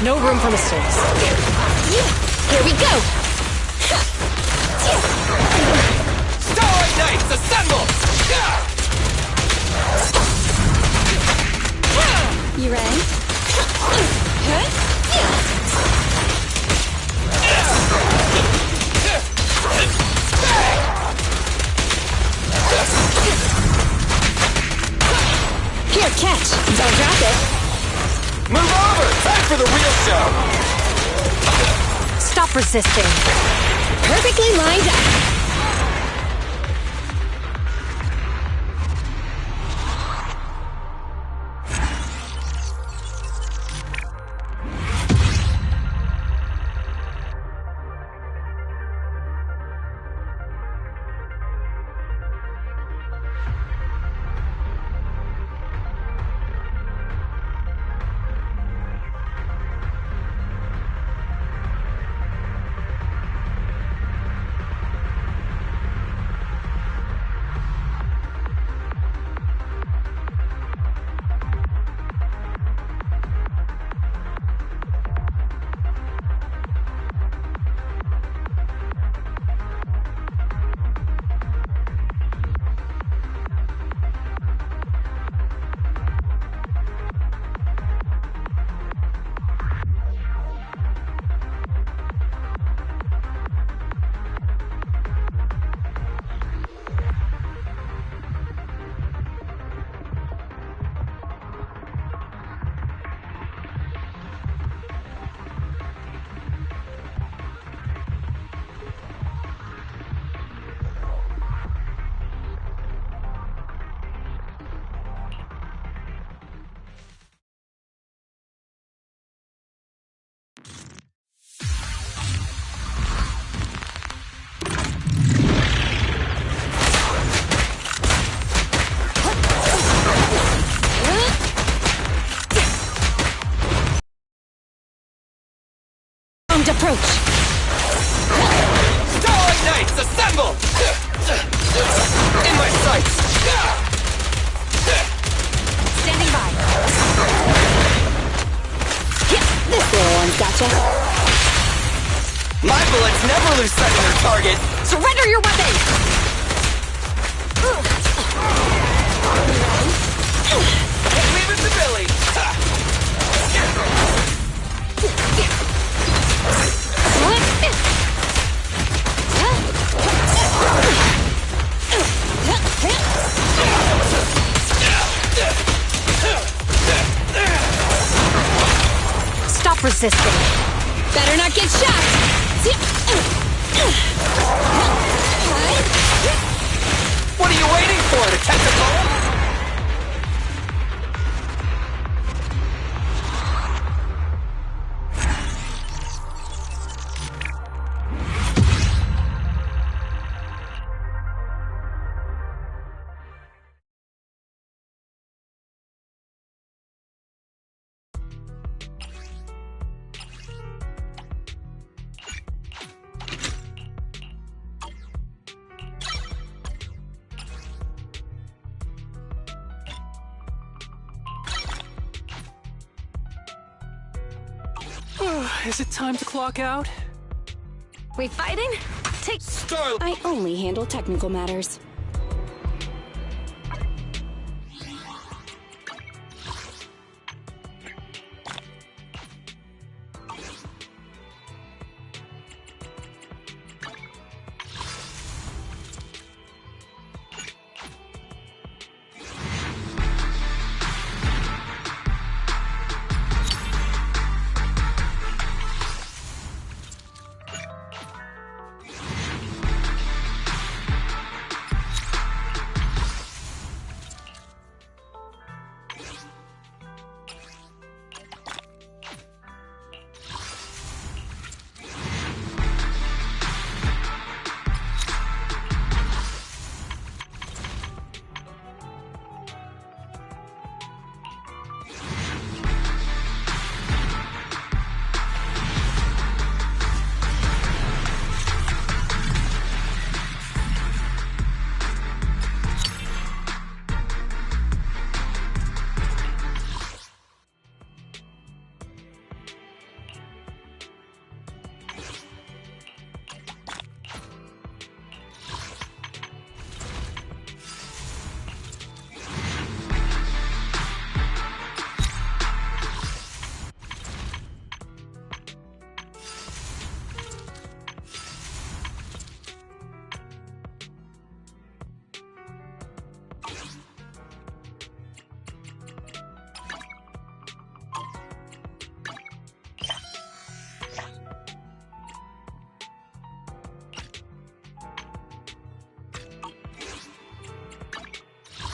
No room for mistakes. Here we go! Starlight Knights, assemble! You ready? Here, catch! Don't drop it! Move over! Time for the real show! Stop resisting. Perfectly lined up! Approach! Starlight Knights, assemble! In my sights! Standing by. This little one's gotcha. My bullets never lose sight of their target! Surrender your weapon! Leave it to Billy! Stop resisting. Better not get shot! What are you waiting for, Detective Holmes? Is it time to clock out? We fighting? Take... I only handle technical matters.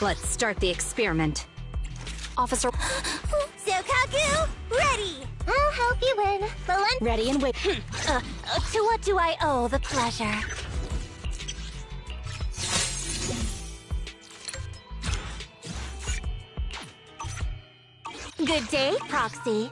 Let's start the experiment. Officer... Sokaku, ready! I'll help you win. Ready and wait. To what do I owe the pleasure? Good day, Proxy.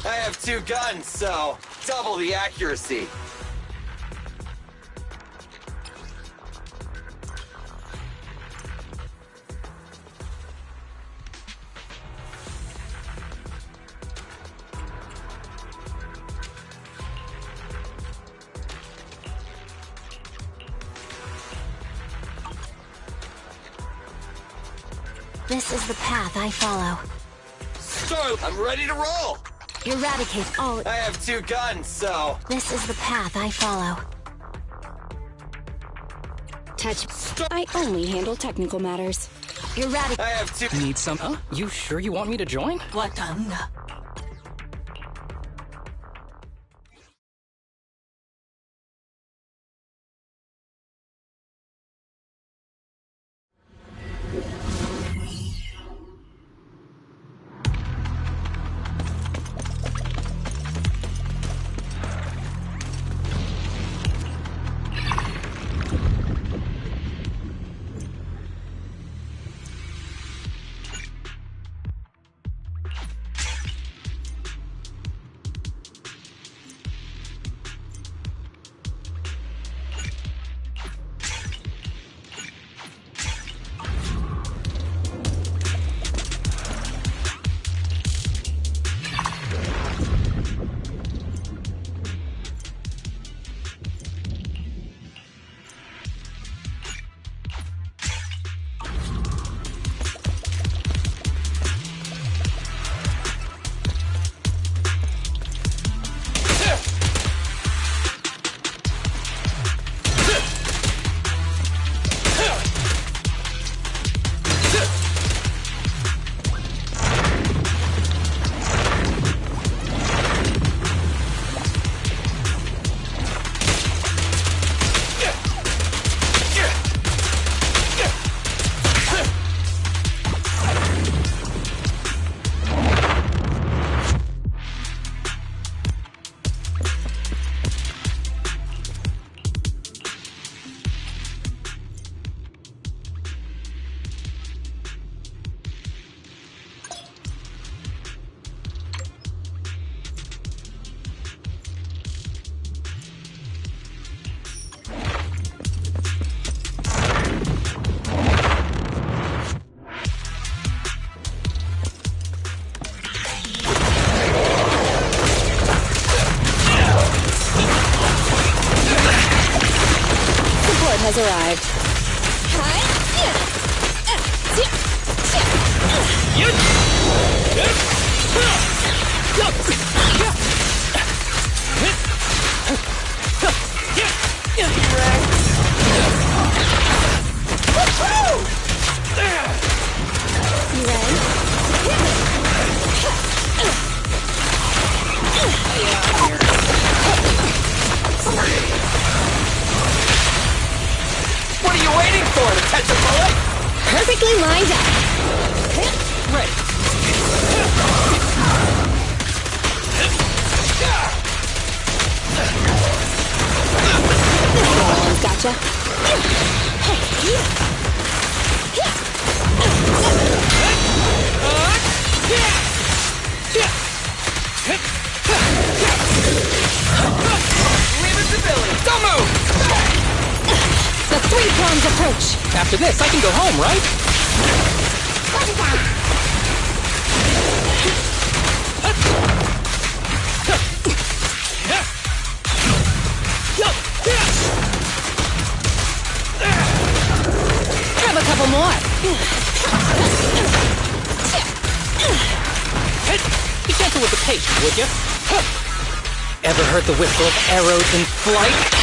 I have 2 guns, so double the accuracy. This is the path I follow. Start! I'm ready to roll! Eradicate all... I have 2 guns, so... This is the path I follow. Touch. I only handle technical matters. Eradicate... I have 2... Need some... Huh? You sure you want me to join? Wakanda. has arrived. You ready? What are you waiting for, to catch a bullet? Perfectly lined up. Ready. One's gotcha. Leave it to Billy. Don't move! The three-pronged approach. After this, I can go home, right? Grab a couple more. Be gentle with the pace, would you? Ever heard the whistle of arrows in flight?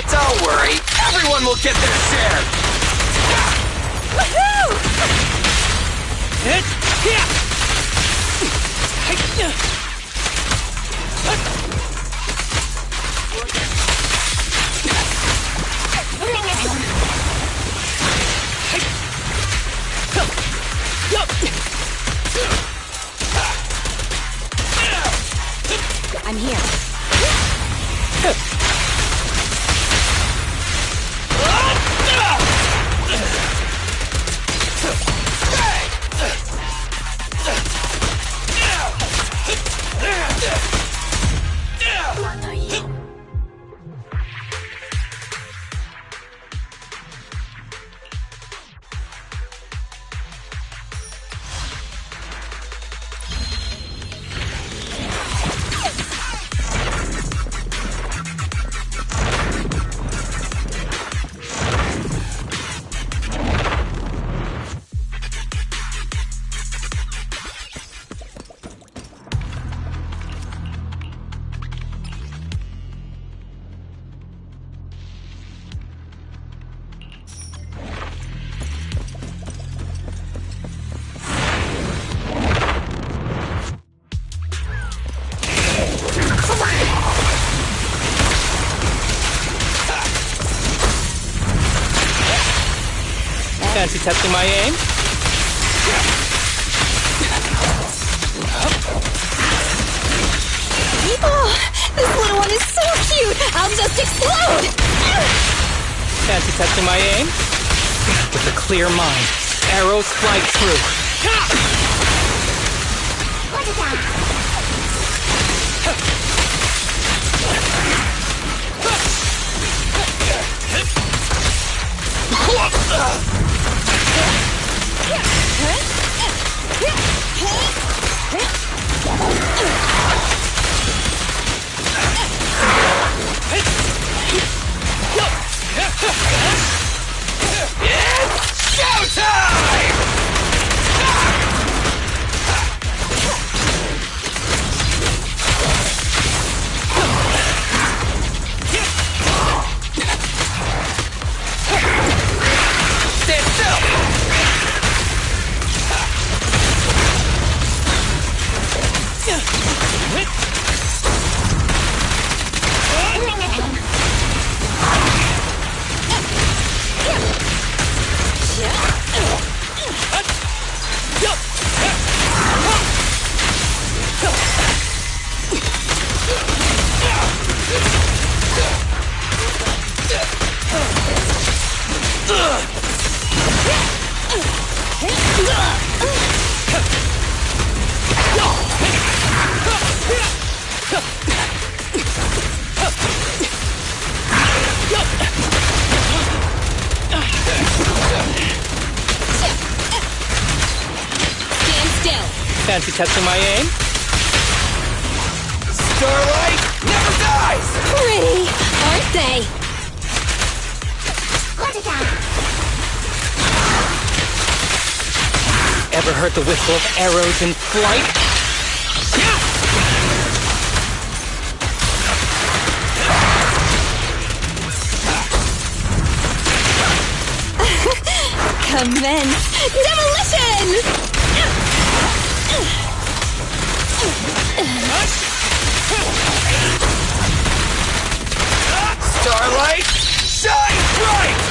Don't worry, everyone will get their share. Woohoo! I'm here. Fancy testing my aim? Oh, this little one is so cute! I'll just explode! Fancy testing my aim? With a clear mind, arrows fly true. It's showtime! Stand still! Fancy testing my aim? Starlight never dies! Pretty, aren't they? Ever heard the whistle of arrows in flight? Commence demolition! Starlight, shine bright!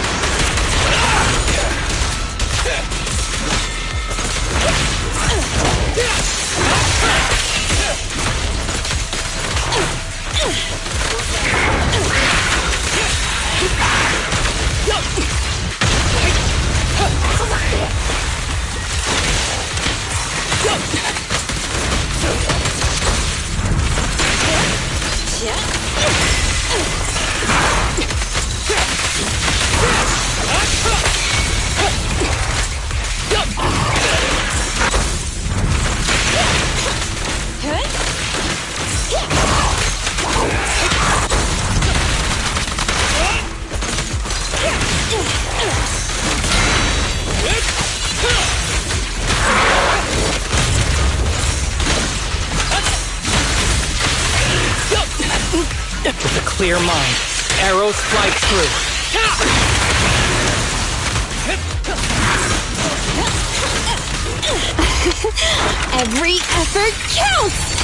With a clear mind, arrows fly true. Every effort counts!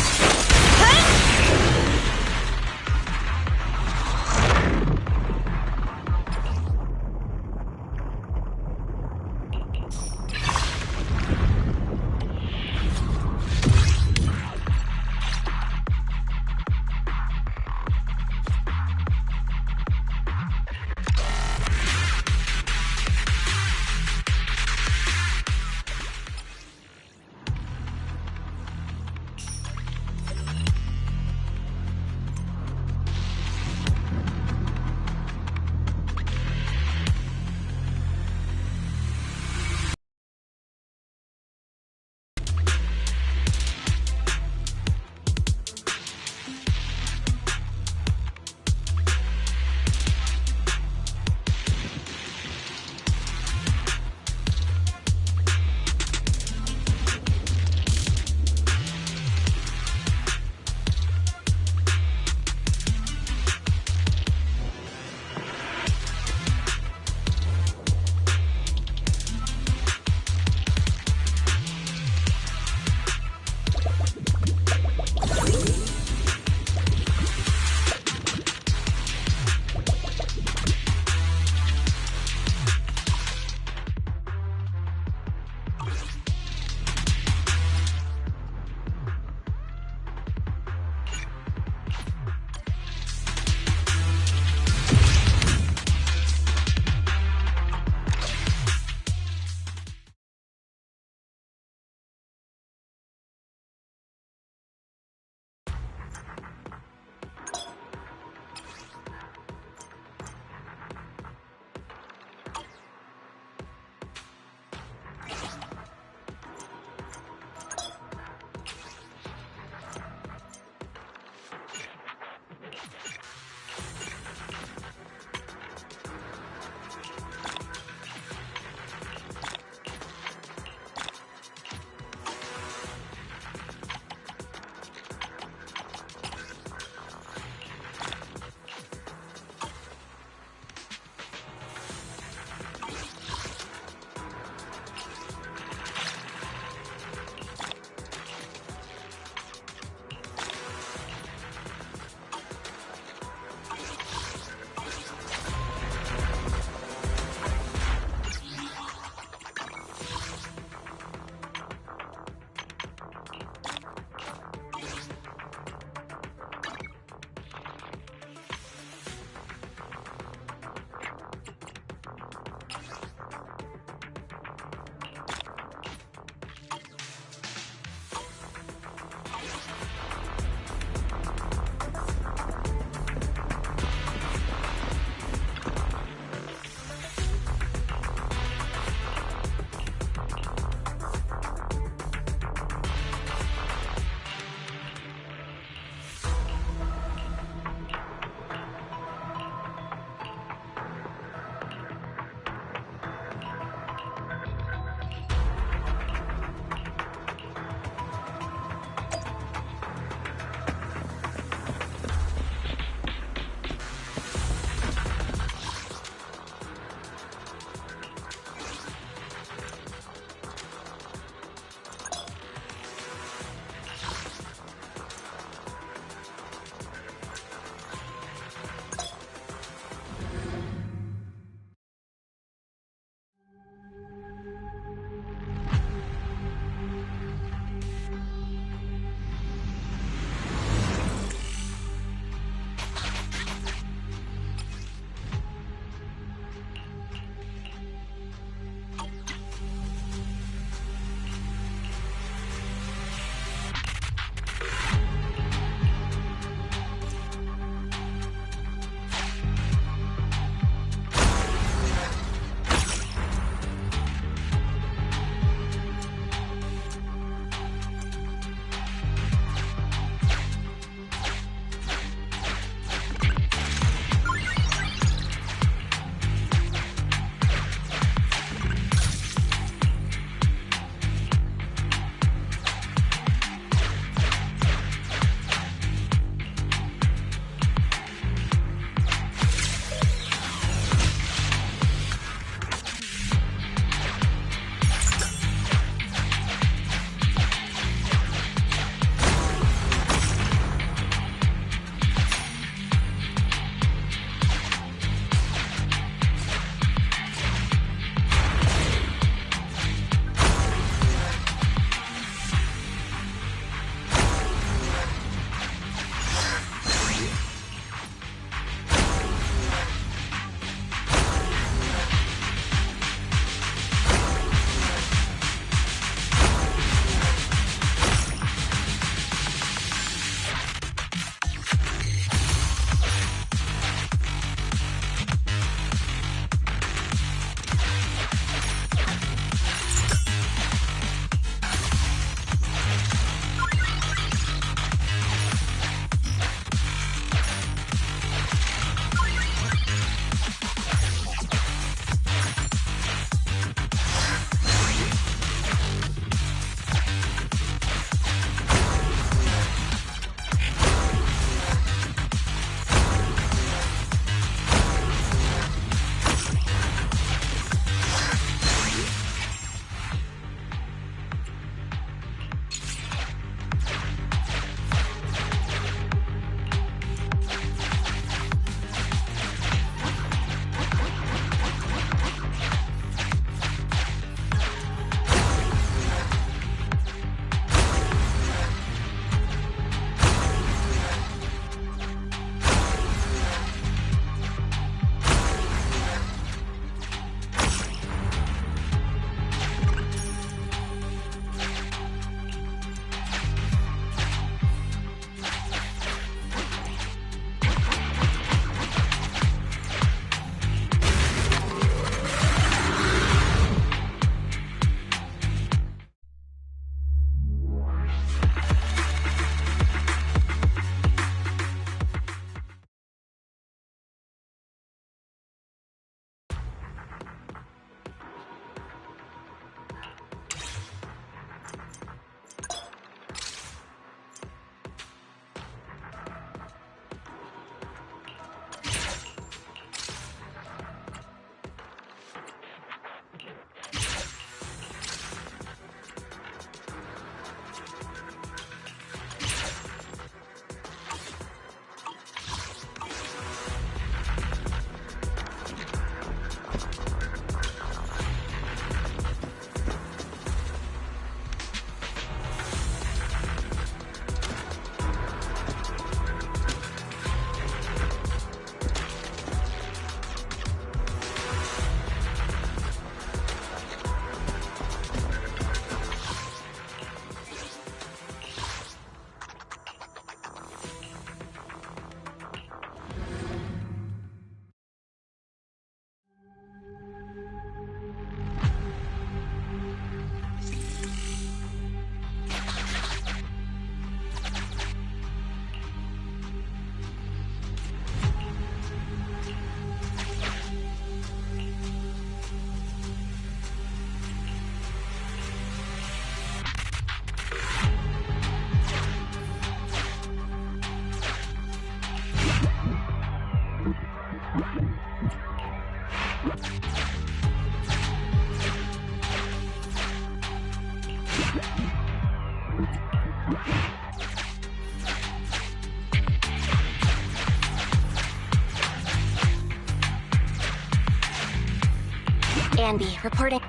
Plan B, reporting.